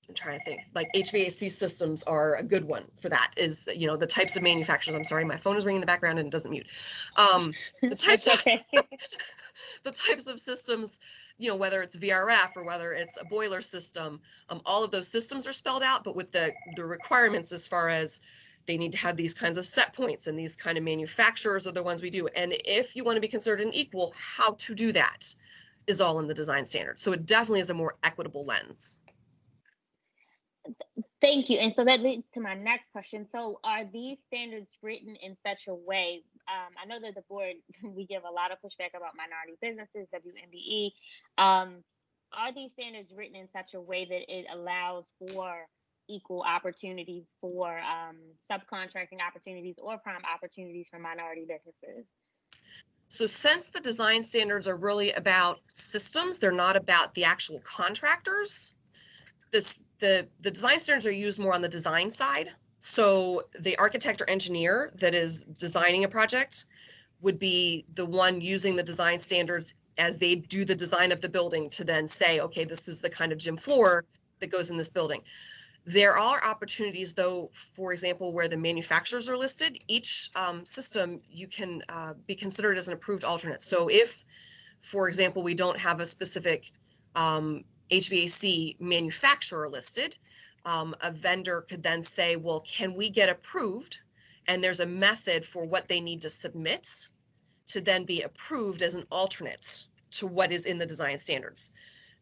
I'm trying to think, like HVAC systems are a good one for that, is, you know, the types of manufacturers. I'm sorry, my phone is ringing in the background and it doesn't mute. The types of the types of systems, you know, whether it's VRF or whether it's a boiler system, all of those systems are spelled out, but with the requirements as far as they need to have these kinds of set points and these kind of manufacturers are the ones we do. And if you want to be considered an equal, how to do that is all in the design standard. So it definitely is a more equitable lens. Thank you. And so that leads to my next question. So are these standards written in such a way? I know that the board, we give a lot of pushback about minority businesses, WMBE. Are these standards written in such a way that it allows for equal opportunity for subcontracting opportunities or prime opportunities for minority businesses? So since the design standards are really about systems, they're not about the actual contractors. The design standards are used more on the design side. So the architect or engineer that is designing a project would be the one using the design standards as they do the design of the building to then say, okay, this is the kind of gym floor that goes in this building. There are opportunities though, for example, where the manufacturers are listed. Each system you can be considered as an approved alternate. So if, for example, we don't have a specific HVAC manufacturer listed, a vendor could then say, well, can we get approved? And there's a method for what they need to submit to then be approved as an alternate to what is in the design standards.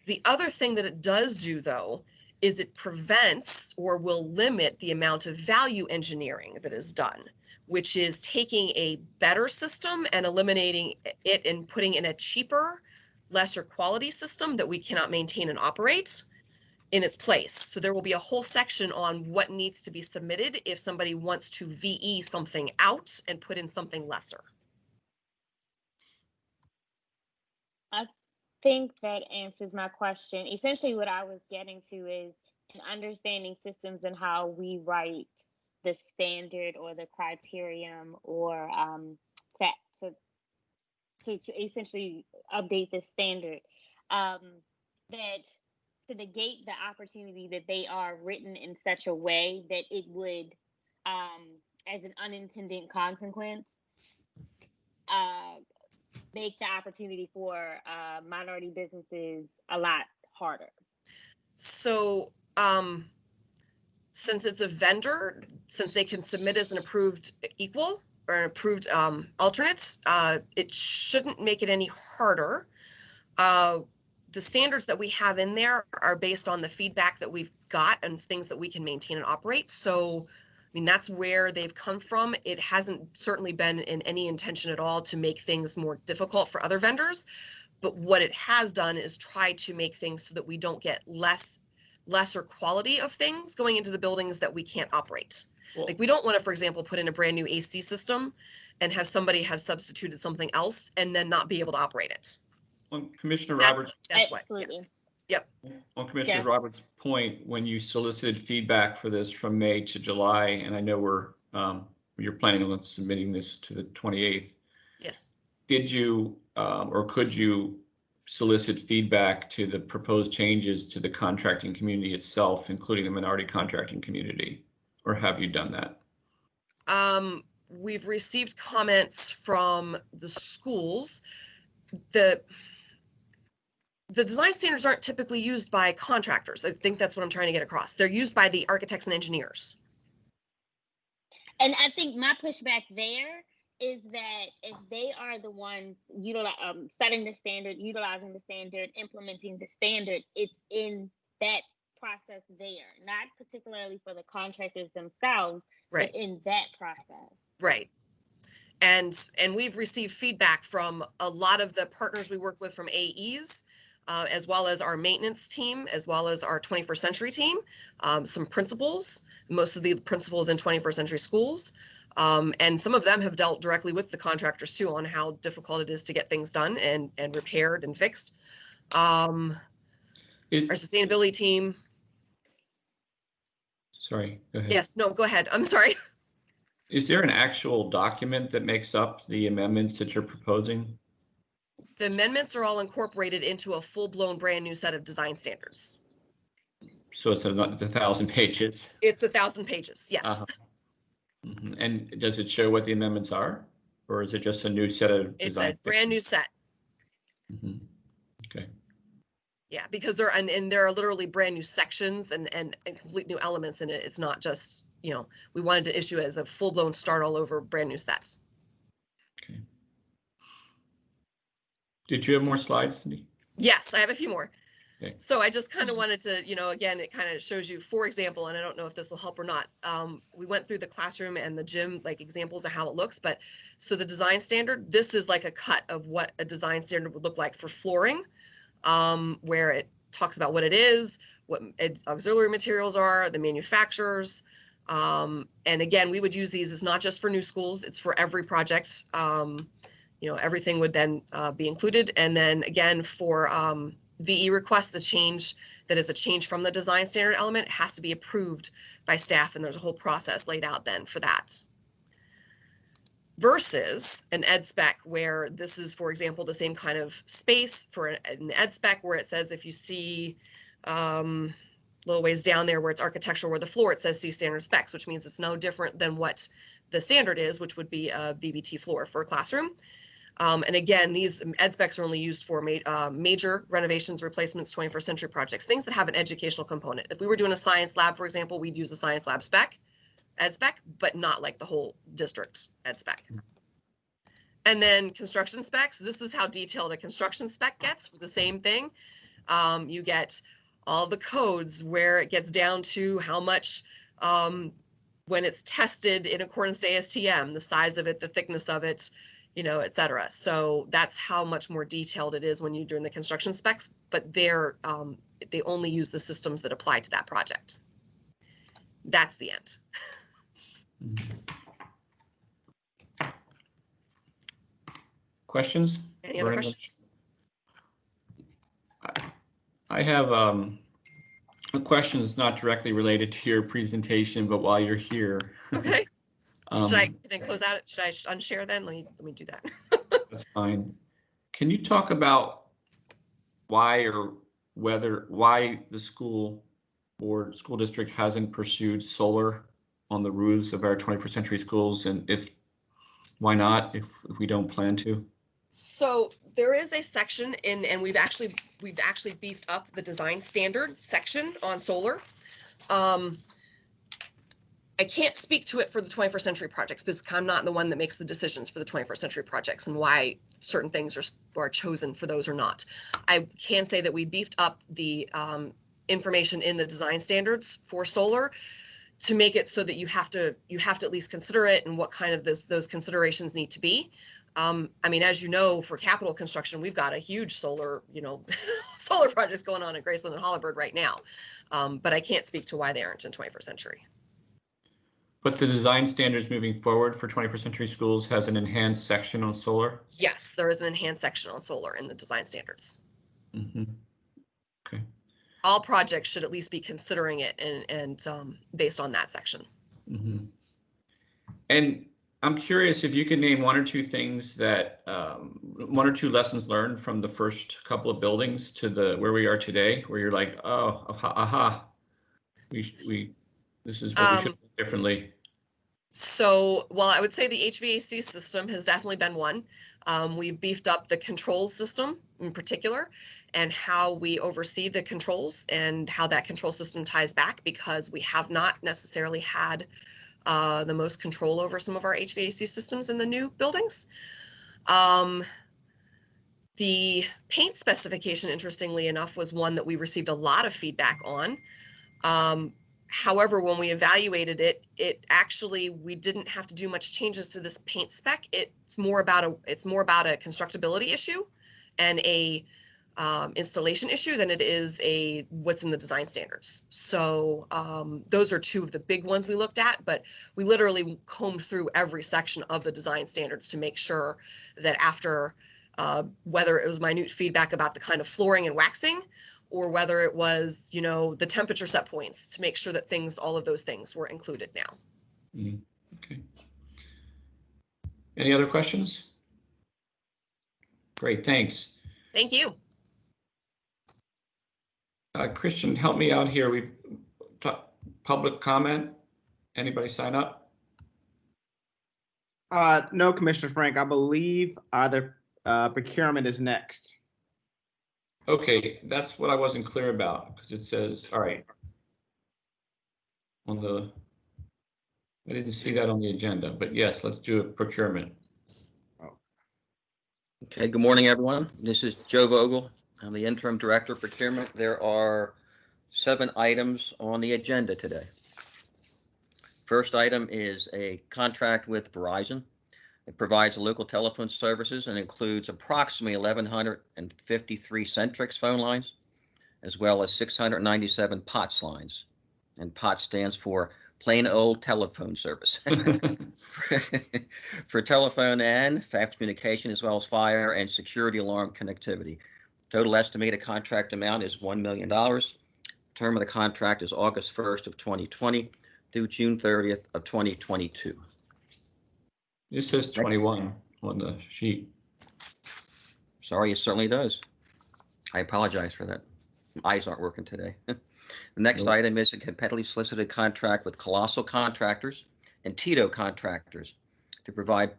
The other thing that it does do, though, is it prevents or will limit the amount of value engineering that is done, which is taking a better system and eliminating it and putting in a cheaper, lesser quality system that we cannot maintain and operate in its place. So there will be a whole section on what needs to be submitted if somebody wants to VE something out and put in something lesser. I think that answers my question. Essentially, what I was getting to is an understanding systems and how we write the standard or the criterion or to essentially update the standard. That to negate the opportunity that they are written in such a way that it would, as an unintended consequence, make the opportunity for minority businesses a lot harder. So since it's a vendor, since they can submit as an approved equal or an approved alternate, it shouldn't make it any harder. The standards that we have in there are based on the feedback that we've got and things that we can maintain and operate. So, I mean, that's where they've come from. It hasn't certainly been in any intention at all to make things more difficult for other vendors. But what it has done is try to make things so that we don't get lesser quality of things going into the buildings that we can't operate. Well, like we don't want to, for example, put in a brand new AC system and have somebody have substituted something else and then not be able to operate it. On Commissioner That's- Roberts, That's why. Absolutely. on Commissioner Yeah. Roberts' point, when you solicited feedback for this from May to July, and I know you're planning on submitting this to the 28th, Yes. did you or could you solicit feedback to the proposed changes to the contracting community itself, including the minority contracting community, or have you done that? We've received comments from the schools. The design standards aren't typically used by contractors. I think that's what I'm trying to get across. They're used by the architects and engineers. And I think my pushback there is that if they are the ones setting the standard, utilizing the standard, implementing the standard, it's in that process there, not particularly for the contractors themselves, Right. but in that process. Right. And we've received feedback from a lot of the partners we work with from AEs, as well as our maintenance team, as well as our 21st century team, some principals, most of the principals in 21st century schools. And some of them have dealt directly with the contractors too on how difficult it is to get things done and repaired and fixed. Our sustainability team. Sorry, go ahead. Yes, no, go ahead. I'm sorry. Is there an actual document that makes up the amendments that you're proposing? The amendments are all incorporated into a full-blown brand new set of design standards. So it's not 1,000 pages. It's 1,000 pages, yes. Uh-huh. Mm-hmm. And does it show what the amendments are, or is it just a new set of design? It's a brand new set. Mm-hmm. Okay. Yeah, because there are literally brand new sections and complete new elements in it. It's not just, we wanted to issue it as a full-blown start all over brand new sets. Okay. Did you have more slides, Cindy? Yes, I have a few more. Okay. So I just kind of wanted to, again, it kind of shows you, for example, and I don't know if this will help or not. We went through the classroom and the gym, like examples of how it looks, but so the design standard, this is like a cut of what a design standard would look like for flooring, where it talks about what it is, what its auxiliary materials are, the manufacturers. And again, we would use these as not just for new schools, it's for every project. Everything would then be included. And then again, for VE requests, the change that is a change from the design standard element has to be approved by staff, and there's a whole process laid out then for that. Versus an ed spec where this is, for example, the same kind of space for an ed spec where it says if you see a little ways down there where it's architectural, where the floor, it says see standard specs, which means it's no different than what the standard is, which would be a BBT floor for a classroom. And again, these ed specs are only used for major renovations, replacements, 21st century projects, things that have an educational component. If we were doing a science lab, for example, we'd use a science lab ed spec, but not like the whole district ed spec. And then construction specs, this is how detailed a construction spec gets for the same thing. You get all the codes where it gets down to how much, when it's tested in accordance to ASTM, the size of it, the thickness of it, et cetera. So that's how much more detailed it is when you're doing the construction specs, but they only use the systems that apply to that project. That's the end. Questions? Any other questions? I have a question that's not directly related to your presentation, but while you're here. Okay. Should I close out? Should I unshare then? Let me do that. That's fine. Can you talk about why the school board, school district hasn't pursued solar on the roofs of our 21st century schools, and why not if we don't plan to? So there is a section and we've actually beefed up the design standard section on solar. I can't speak to it for the 21st century projects because I'm not the one that makes the decisions for the 21st century projects and why certain things are chosen for those or not. I can say that we beefed up the information in the design standards for solar to make it so that you have to at least consider it and what kind of those considerations need to be. I mean, as you know, for capital construction, we've got a huge solar, solar projects going on in Graceland and Holabird right now. But I can't speak to why they aren't in 21st century. But the design standards moving forward for 21st century schools has an enhanced section on solar? Yes, there is an enhanced section on solar in the design standards. Mm-hmm. Okay. All projects should at least be considering it and based on that section. Mm-hmm. And I'm curious if you could name one or two things that, one or two lessons learned from the first couple of buildings to where we are today, where you're like, oh, aha, this is what we should do differently. So, well, I would say the HVAC system has definitely been one. We've beefed up the controls system in particular, and how we oversee the controls and how that control system ties back, because we have not necessarily had the most control over some of our HVAC systems in the new buildings. The paint specification, interestingly enough, was one that we received a lot of feedback on. However, when we evaluated it, we didn't have to do much changes to this paint spec. It's more about a constructability issue and a installation issue than it is what's in the design standards. So those are two of the big ones we looked at, but we literally combed through every section of the design standards to make sure that after whether it was minute feedback about the kind of flooring and waxing, or whether it was, the temperature set points, to make sure that all of those things were included now. Okay. Any other questions? Great, thanks. Thank you. Christian, help me out here. We've public comment. Anybody sign up? No, Commissioner Frank. I believe the procurement is next. Okay, that's what I wasn't clear about, because it says, all right, I didn't see that on the agenda, but yes, let's do a procurement. Okay, good morning, everyone. This is Joe Vogel. I'm the interim director of procurement. There are 7 items on the agenda today. First item is a contract with Verizon. It provides local telephone services and includes approximately 1,153 Centrix phone lines, as well as 697 POTS lines. And POTS stands for plain old telephone service. For telephone and fax communication, as well as fire and security alarm connectivity. Total estimated contract amount is $1 million. Term of the contract is August 1st of 2020 through June 30th of 2022. It says 21 on the sheet. Sorry, it certainly does. I apologize for that. My eyes aren't working today. The next item is a competitively solicited contract with Colossal Contractors and Tito Contractors to provide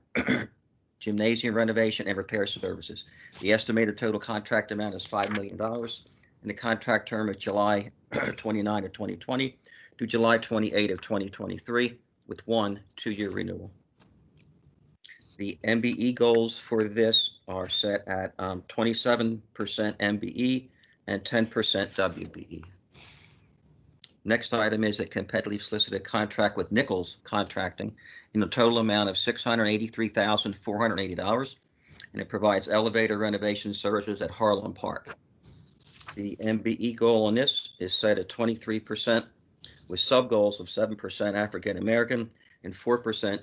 gymnasium renovation and repair services. The estimated total contract amount is $5 million, and the contract term is July 29 of 2020 through July 28 of 2023, with 1 2-year renewal. The MBE goals for this are set at 27% MBE and 10% WBE. Next item is a competitively solicited contract with Nichols Contracting in a total amount of $683,480, and it provides elevator renovation services at Harlem Park. The MBE goal on this is set at 23%, with sub-goals of 7% African American and 4%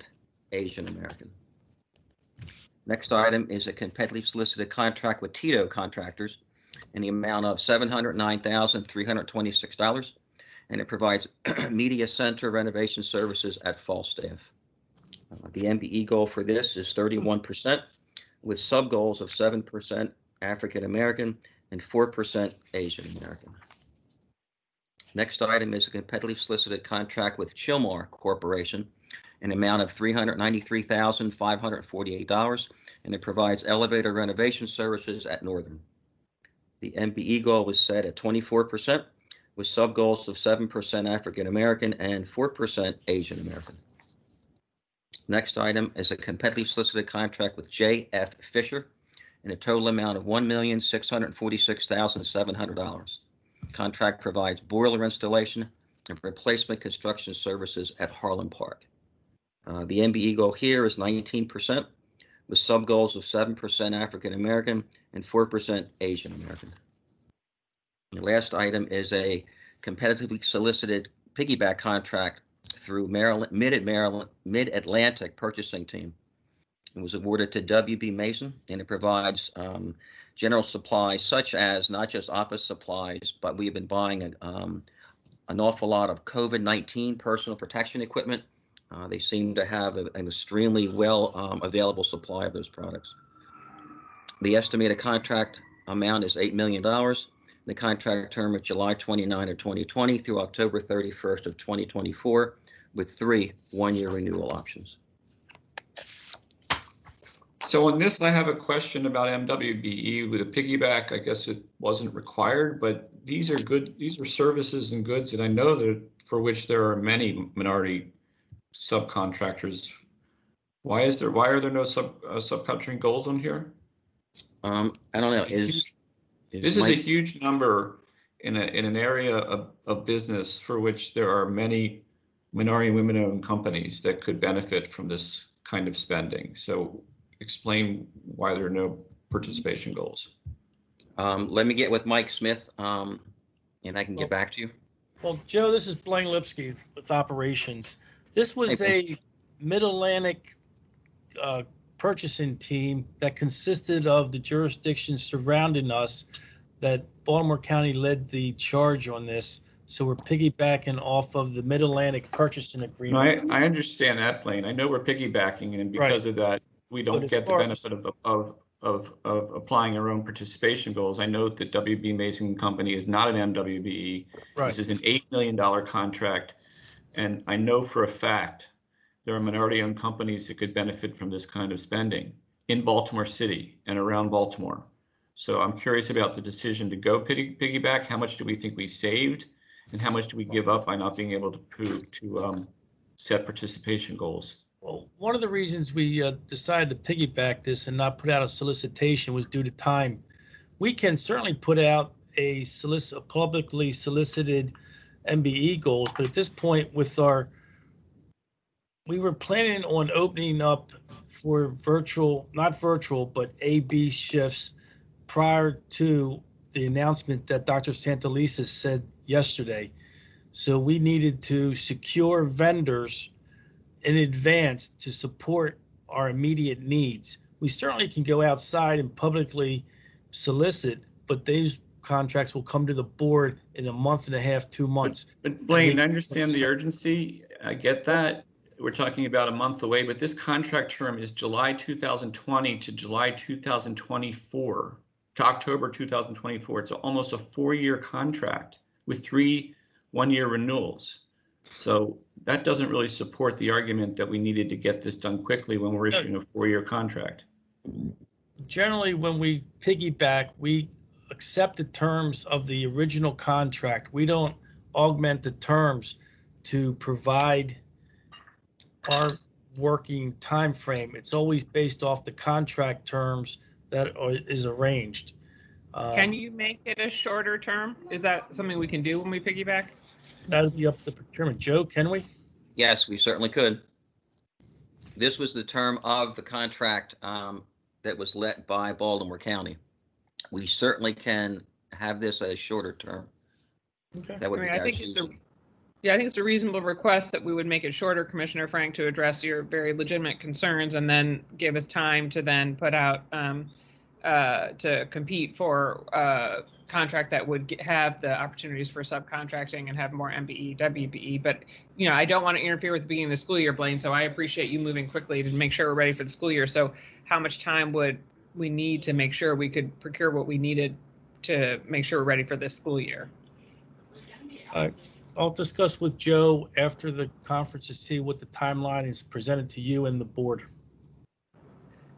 Asian American. Next item is a competitively solicited contract with Tito Contractors in the amount of $709,326, and it provides media center renovation services at Falstaff. The MBE goal for this is 31%, with sub-goals of 7% African American and 4% Asian American. Next item is a competitively solicited contract with Chilmar Corporation in an amount of $393,548, and it provides elevator renovation services at Northern. The MBE goal was set at 24%, with sub-goals of 7% African American and 4% Asian American. Next item is a competitively solicited contract with J.F. Fisher in a total amount of $1,646,700. Contract provides boiler installation and replacement construction services at Harlem Park. The MBE goal here is 19%, with sub-goals of 7% African American and 4% Asian American. The last item is a competitively solicited piggyback contract through Mid-Atlantic Purchasing Team. It was awarded to WB Mason, and it provides general supplies such as not just office supplies, but we've been buying an awful lot of COVID-19 personal protection equipment. They seem to have an extremely well available supply of those products. The estimated contract amount is $8 million. The contract term is July 29 of 2020 through October 31st of 2024, with 3 one-year renewal options. So on this, I have a question about MWBE with a piggyback. I guess it wasn't required, but these are good. These are services and goods that I know that for which there are many minority subcontractors. Why are there no subcontracting goals on here? I don't know. This is a huge number in an area of business for which there are many minority and women-owned companies that could benefit from this kind of spending. So explain why there are no participation goals. Let me get with Mike Smith, and I can get back to you. Well, Joe, this is Blaine Lipsky with operations. This was a Mid-Atlantic purchasing team that consisted of the jurisdictions surrounding us, that Baltimore County led the charge on this. So we're piggybacking off of the Mid-Atlantic purchasing agreement. No, I understand that, Blaine. I know we're piggybacking, and because of that, we don't get the benefit of applying our own participation goals. I note that WB Mason Company is not an MWBE. Right. This is an $8 million contract, and I know for a fact there are minority-owned companies that could benefit from this kind of spending in Baltimore City and around Baltimore. So I'm curious about the decision to go piggyback. How much do we think we saved, and how much do we give up by not being able to set participation goals? Well, one of the reasons we decided to piggyback this and not put out a solicitation was due to time. We can certainly put out a publicly solicited MBE goals, but at this point we were planning on opening up for not virtual, but A/B shifts prior to the announcement that Dr. Santalisa said yesterday. So we needed to secure vendors in advance to support our immediate needs. We certainly can go outside and publicly solicit, but those contracts will come to the board in a month and a half, 2 months. But Blaine, I understand the urgency. I get that. We're talking about a month away, but this contract term is July 2020 to July 2024 to October 2024. It's almost a 4-year contract with 3 one-year renewals. So that doesn't really support the argument that we needed to get this done quickly when we're issuing a 4-year contract. Generally, when we piggyback, we accept the terms of the original contract. We don't augment the terms to provide our working time frame. It's always based off the contract terms that is arranged. Can you make it a shorter term? Is that something we can do when we piggyback? That would be up to procurement. Joe, can we? Yes, we certainly could. This was the term of the contract that was let by Baltimore County. We certainly can have this as shorter term. Okay. That would be I think it's a reasonable request that we would make it shorter, Commissioner Frank, to address your very legitimate concerns, and then give us time to then put out to compete for a contract that would have the opportunities for subcontracting and have more MBE, WBE. But, I don't want to interfere with the beginning of the school year, Blaine, so I appreciate you moving quickly to make sure we're ready for the school year. So how much time would we need to make sure we could procure what we needed to make sure we're ready for this school year? I'll discuss with Joe after the conference to see what the timeline is presented to you and the board.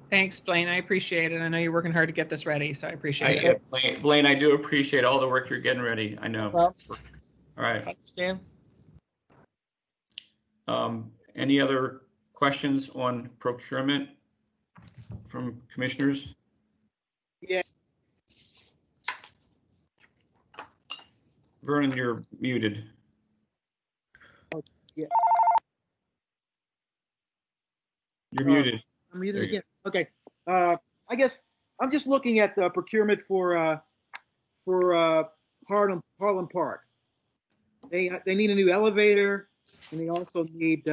Thanks, Blaine. I appreciate it. I know you're working hard to get this ready, so I appreciate it. Blaine, I do appreciate all the work you're getting ready. I know. Well, all right. I understand. Any other questions on procurement from commissioners? Yeah. Vernon, you're muted. Oh, yeah. You're muted. I'm muted again. Okay. I guess I'm just looking at the procurement for Harlem Park. They need a new elevator, And they also need,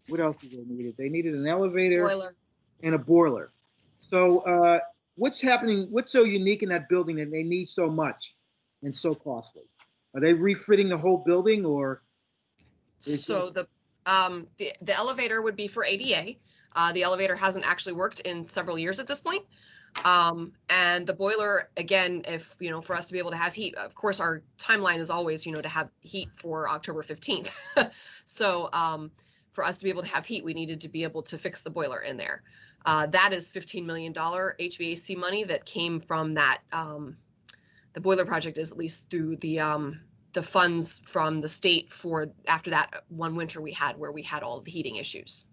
what else did they need? They needed an elevator Boiler. and a boiler. So what's happening? What's so unique in that building that they need so much and so costly? Are they refitting the whole building, or? So the elevator would be for ADA. The elevator hasn't actually worked in several years at this point. And the boiler, again, if, for us to be able to have heat, of course, our timeline is always, to have heat for October 15th. So for us to be able to have heat, we needed to be able to fix the boiler in there. That is $15 million HVAC money that came from that. The boiler project is at least through the funds from the state for after that one winter we had where we had all of the heating issues.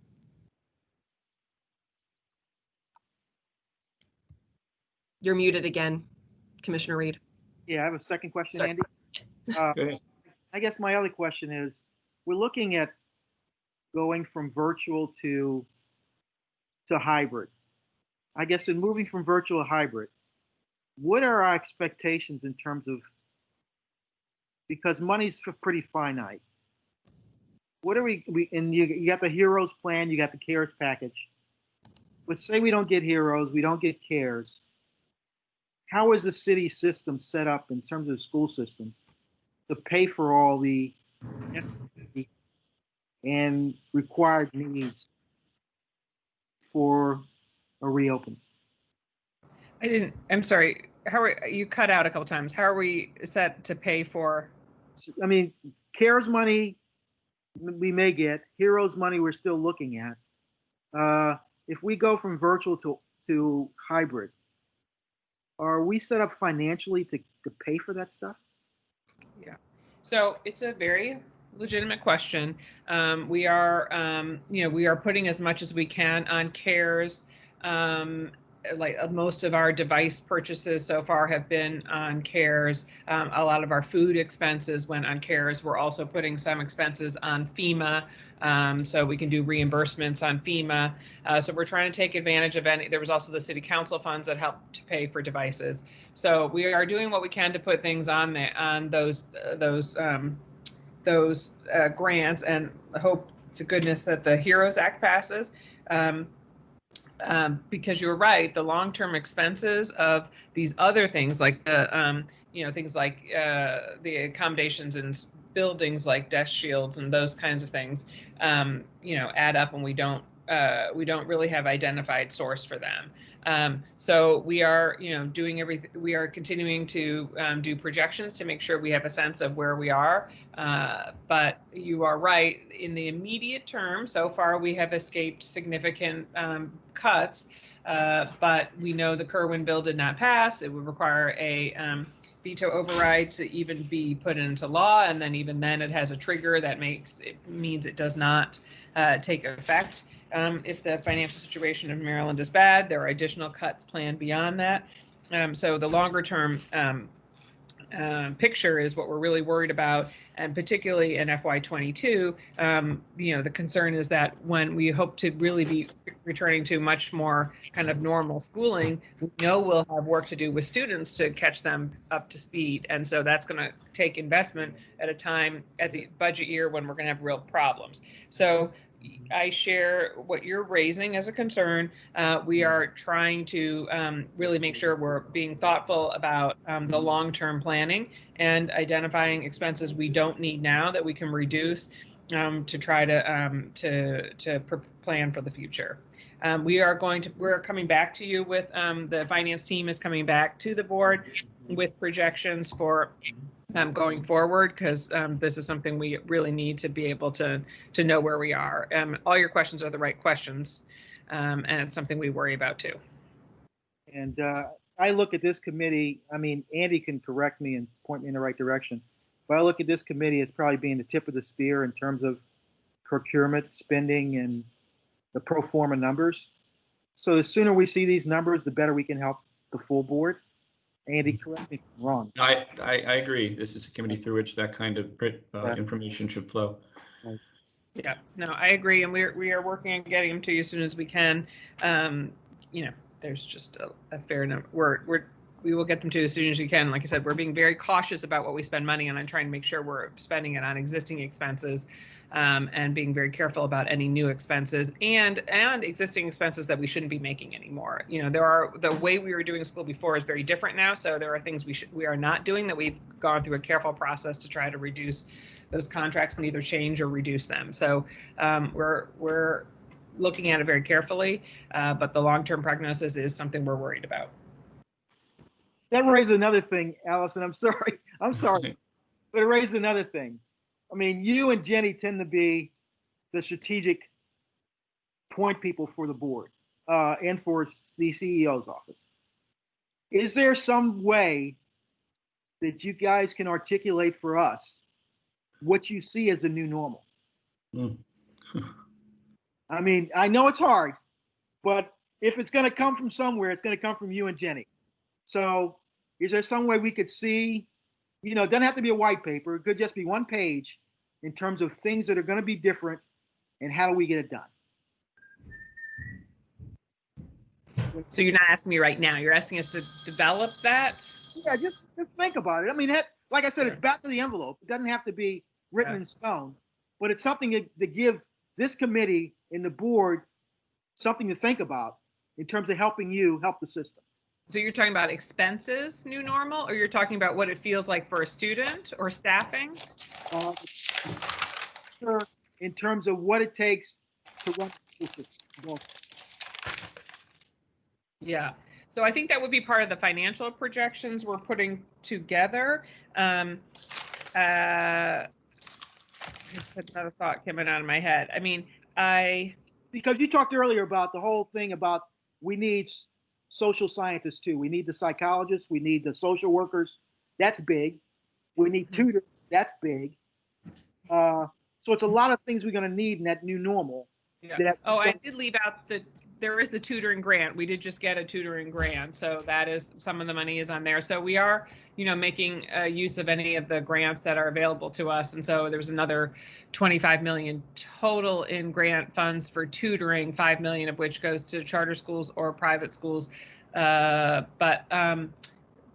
You're muted again, Commissioner Reed. Yeah, I have a second question, Sorry. Andy. Okay. I guess my other question is, we're looking at going from virtual to hybrid. I guess in moving from virtual to hybrid, what are our expectations in terms of, because money's pretty finite. What are we and you got the HEROES plan, you got the CARES package. But say we don't get HEROES, we don't get CARES. How is the city system set up in terms of the school system to pay for all the necessary and required needs for a reopening? I'm sorry, how are you cut out a couple times? How are we set to pay for? I mean, CARES money we may get, HEROES money we're still looking at. If we go from virtual to hybrid, are we set up financially to pay for that stuff? Yeah, so it's a very legitimate question. We are putting as much as we can on CARES. Most of our device purchases so far have been on CARES. A lot of our food expenses went on CARES. We're also putting some expenses on FEMA, so we can do reimbursements on FEMA. So we're trying to take advantage of any. There was also the city council funds that helped to pay for devices. So we are doing what we can to put things on those grants, and hope to goodness that the HEROES Act passes. Because you're right, the long-term expenses of these other things, like the things like the accommodations in buildings, like desk shields and those kinds of things, add up, and we don't really have identified source for them. So we are, doing everything. We are continuing to do projections to make sure we have a sense of where we are. But you are right. In the immediate term, so far we have escaped significant cuts. But we know the Kerwin bill did not pass. It would require a veto override to even be put into law, and then even then it has a trigger that means it does not take effect. If the financial situation of Maryland is bad, there are additional cuts planned beyond that. So the longer term picture is what we're really worried about, and particularly in FY22, the concern is that when we hope to really be returning to much more kind of normal schooling, we know we'll have work to do with students to catch them up to speed, and so that's going to take investment at a time at the budget year when we're going to have real problems. So I share what you're raising as a concern. We are trying to really make sure we're being thoughtful about the long-term planning and identifying expenses we don't need now that we can reduce to try to plan for the future. We're coming back to you with the finance team is coming back to the board with projections for going forward, because this is something we really need to be able to know where we are. All your questions are the right questions, and it's something we worry about too. And I look at this committee, I mean, Andy can correct me and point me in the right direction, but I look at this committee as probably being the tip of the spear in terms of procurement, spending, and the pro forma numbers. So the sooner we see these numbers, the better we can help the full board. Andy, correct me if I'm wrong. I agree. This is a committee through which that kind of information should flow. Yeah, no, I agree, and we are working on getting them to you as soon as we can. There's just a fair number. We're we will get them to you as soon as you can. Like I said, we're being very cautious about what we spend money on and trying to make sure we're spending it on existing expenses, and being very careful about any new expenses and existing expenses that we shouldn't be making anymore. You know, the way we were doing school before is very different now. So there are things we are not doing that we've gone through a careful process to try to reduce those contracts and either change or reduce them. So we're looking at it very carefully, but the long-term prognosis is something we're worried about. That raises another thing, Allison. I'm sorry, but it raises another thing. I mean, you and Jenny tend to be the strategic point people for the board and for the CEO's office. Is there some way that you guys can articulate for us what you see as the new normal? I mean, I know it's hard, but if it's going to come from somewhere, it's going to come from you and Jenny. So is there some way we could see, you know, it doesn't have to be a white paper. It could just be one page in terms of things that are going to be different and how do we get it done? So you're not asking me right now. You're asking us to develop that? Yeah, just think about it. I mean, like I said, it's back to the envelope. It doesn't have to be written in stone, but it's something to give this committee and the board something to think about in terms of helping you help the system. So you're talking about expenses, new normal, or you're talking about what it feels like for a student or staffing? Sure, in terms of what it takes to run the system. Yeah. So I think that would be part of the financial projections we're putting together. Another thought coming out of my head. I mean, because you talked earlier about the whole thing about we need social scientists too. We need the psychologists. We need the social workers. That's big. We need tutors. That's big. So it's a lot of things we're going to need in that new normal. Yeah. I did leave out there is the tutoring grant. We did just get a tutoring grant. So that is, some of the money is on there. So we are, you know, making use of any of the grants that are available to us. And so there's another 25 million total in grant funds for tutoring, 5 million of which goes to charter schools or private schools.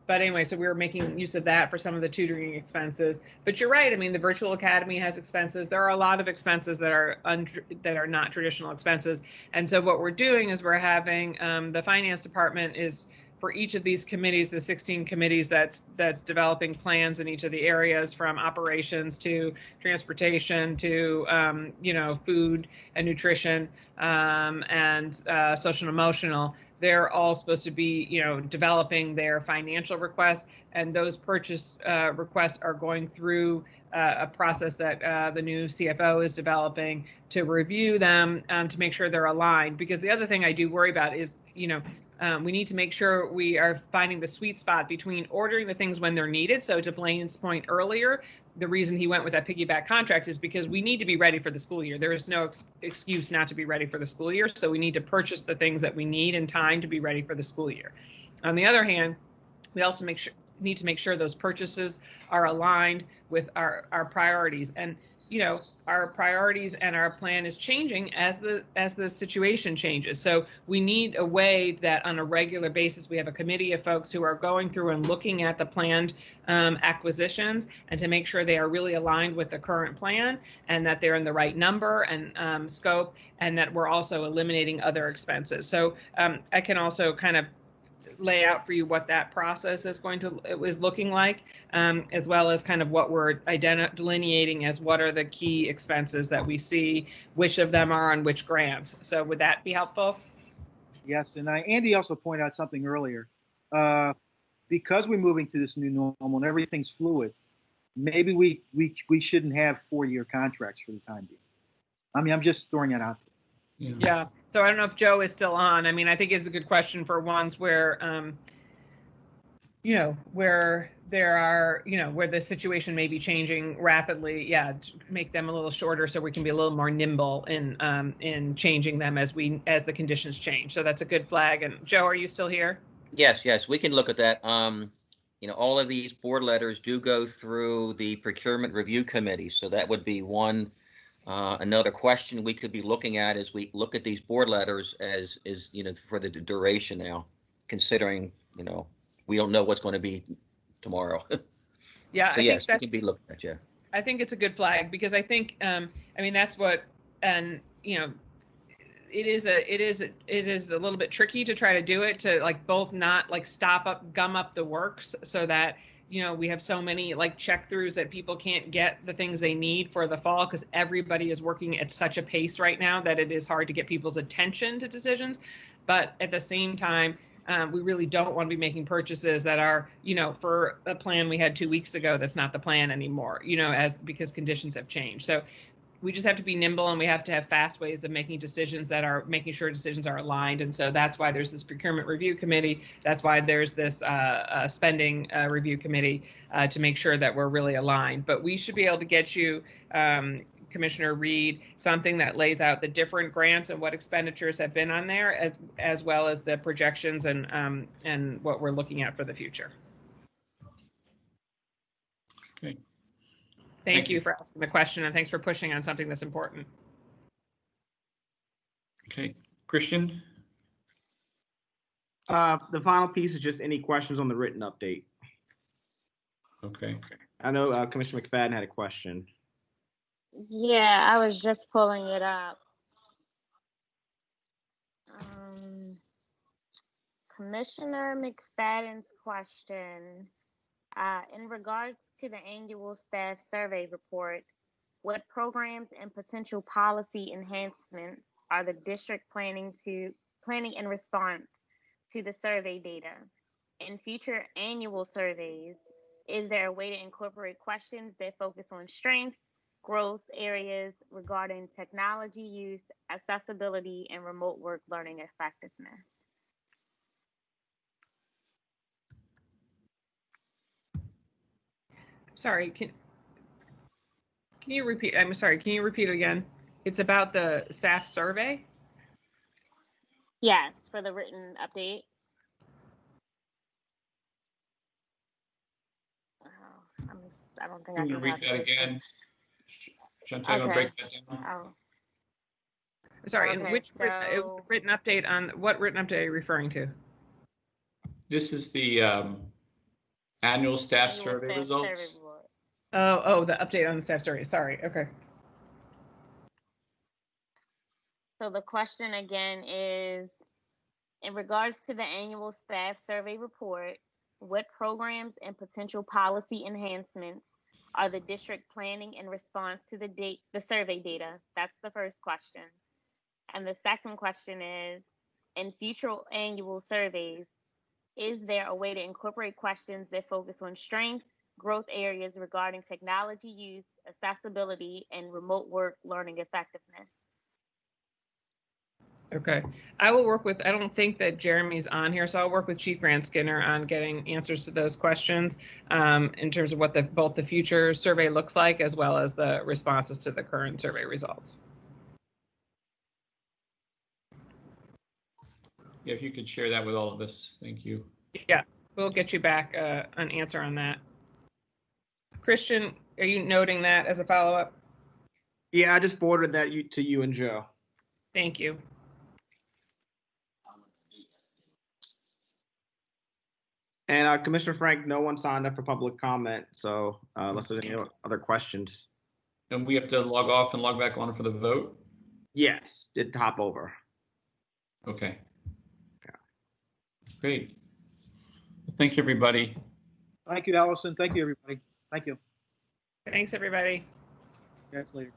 But anyway, so we were making use of that for some of the tutoring expenses. But you're right. I mean, the virtual academy has expenses. There are a lot of expenses that are not traditional expenses. And so what we're doing is we're having the finance department is for each of these committees, the 16 committees that's developing plans in each of the areas, from operations to transportation to food and nutrition and social and emotional. They're all supposed to be developing their financial requests, and those purchase requests are going through a process that the new CFO is developing to review them to make sure they're aligned. Because the other thing I do worry about is we need to make sure we are finding the sweet spot between ordering the things when they're needed. So to Blaine's point earlier, the reason he went with that piggyback contract is because we need to be ready for the school year. There is no excuse not to be ready for the school year. So we need to purchase the things that we need in time to be ready for the school year. On the other hand, we also need to make sure those purchases are aligned with our priorities. And our priorities and our plan is changing as the situation changes. So we need a way that on a regular basis, we have a committee of folks who are going through and looking at the planned acquisitions and to make sure they are really aligned with the current plan and that they're in the right number and scope, and that we're also eliminating other expenses. So I can also kind of lay out for you what that process is looking like, as well as kind of what we're delineating as what are the key expenses that we see, which of them are on which grants. So would that be helpful? Yes, and Andy also pointed out something earlier. Because we're moving to this new normal and everything's fluid, maybe we shouldn't have 4-year contracts for the time being. I mean, I'm just throwing it out there. Yeah. So I don't know if Joe is still on. I mean, I think it's a good question for ones where, where there are, where the situation may be changing rapidly. Yeah, make them a little shorter so we can be a little more nimble in changing them as the conditions change. So that's a good flag. And Joe, are you still here? Yes, we can look at that. All of these board letters do go through the procurement review committee. So that would be one. Another question we could be looking at as we look at these board letters is for the duration now, considering, we don't know what's going to be tomorrow. Yeah, So I think yes, we that's, can be looked at, yeah. I think it's a good flag because I think, I mean, that's what, and you know, it is a little bit tricky to try to do it to like both not like gum up the works so that, you know, we have so many like check throughs that people can't get the things they need for the fall because everybody is working at such a pace right now that it is hard to get people's attention to decisions. But at the same time, we really don't want to be making purchases that are, you know, for a plan we had 2 weeks ago that's not the plan anymore, you know, because conditions have changed. So we just have to be nimble and we have to have fast ways of making decisions that are making sure decisions are aligned. And so that's why there's this procurement review committee. That's why there's this spending review committee to make sure that we're really aligned. But we should be able to get you, Commissioner Reed, something that lays out the different grants and what expenditures have been on there, as well as the projections and what we're looking at for the future. Okay. Thank you for asking the question and thanks for pushing on something that's important. Okay, Christian? The final piece is just any questions on the written update. Okay. I know Commissioner McFadden had a question. Yeah, I was just pulling it up. Commissioner McFadden's question, in regards to the annual staff survey report, what programs and potential policy enhancements are the district planning in response to the survey data? In future annual surveys, is there a way to incorporate questions that focus on strengths, growth areas regarding technology use, accessibility, and remote work learning effectiveness? Sorry, can you repeat? I'm sorry, can you repeat again? It's about the staff survey? Yes, for the written update. I don't think Can I you can read that again? Chantel, Okay. want to break that down? Oh. Sorry, Okay, and which it was the written update on what written update are you referring to? This is the annual staff survey staff results. survey report. Oh, the update on the staff survey. Sorry. Okay. So the question again is, in regards to the annual staff survey report, what programs and potential policy enhancements are the district planning in response to the survey data? That's the first question. And the second question is, in future annual surveys, is there a way to incorporate questions that focus on strengths, growth areas regarding technology use, accessibility, and remote work learning effectiveness? Okay. I will work with, I don't think that Jeremy's on here, so I'll work with Chief Grant Skinner on getting answers to those questions in terms of what both the future survey looks like as well as the responses to the current survey results. Yeah, if you could share that with all of us, thank you. Yeah, we'll get you back an answer on that. Christian, are you noting that as a follow-up? Yeah, I just forwarded that to you and Joe. Thank you. And Commissioner Frank, no one signed up for public comment, so unless there's any other questions. And we have to log off and log back on for the vote? Yes, did hop over. Okay. Yeah. Great. Thank you, everybody. Thank you, Allison. Thank you, everybody. Thank you. Thanks, everybody. Catch you later.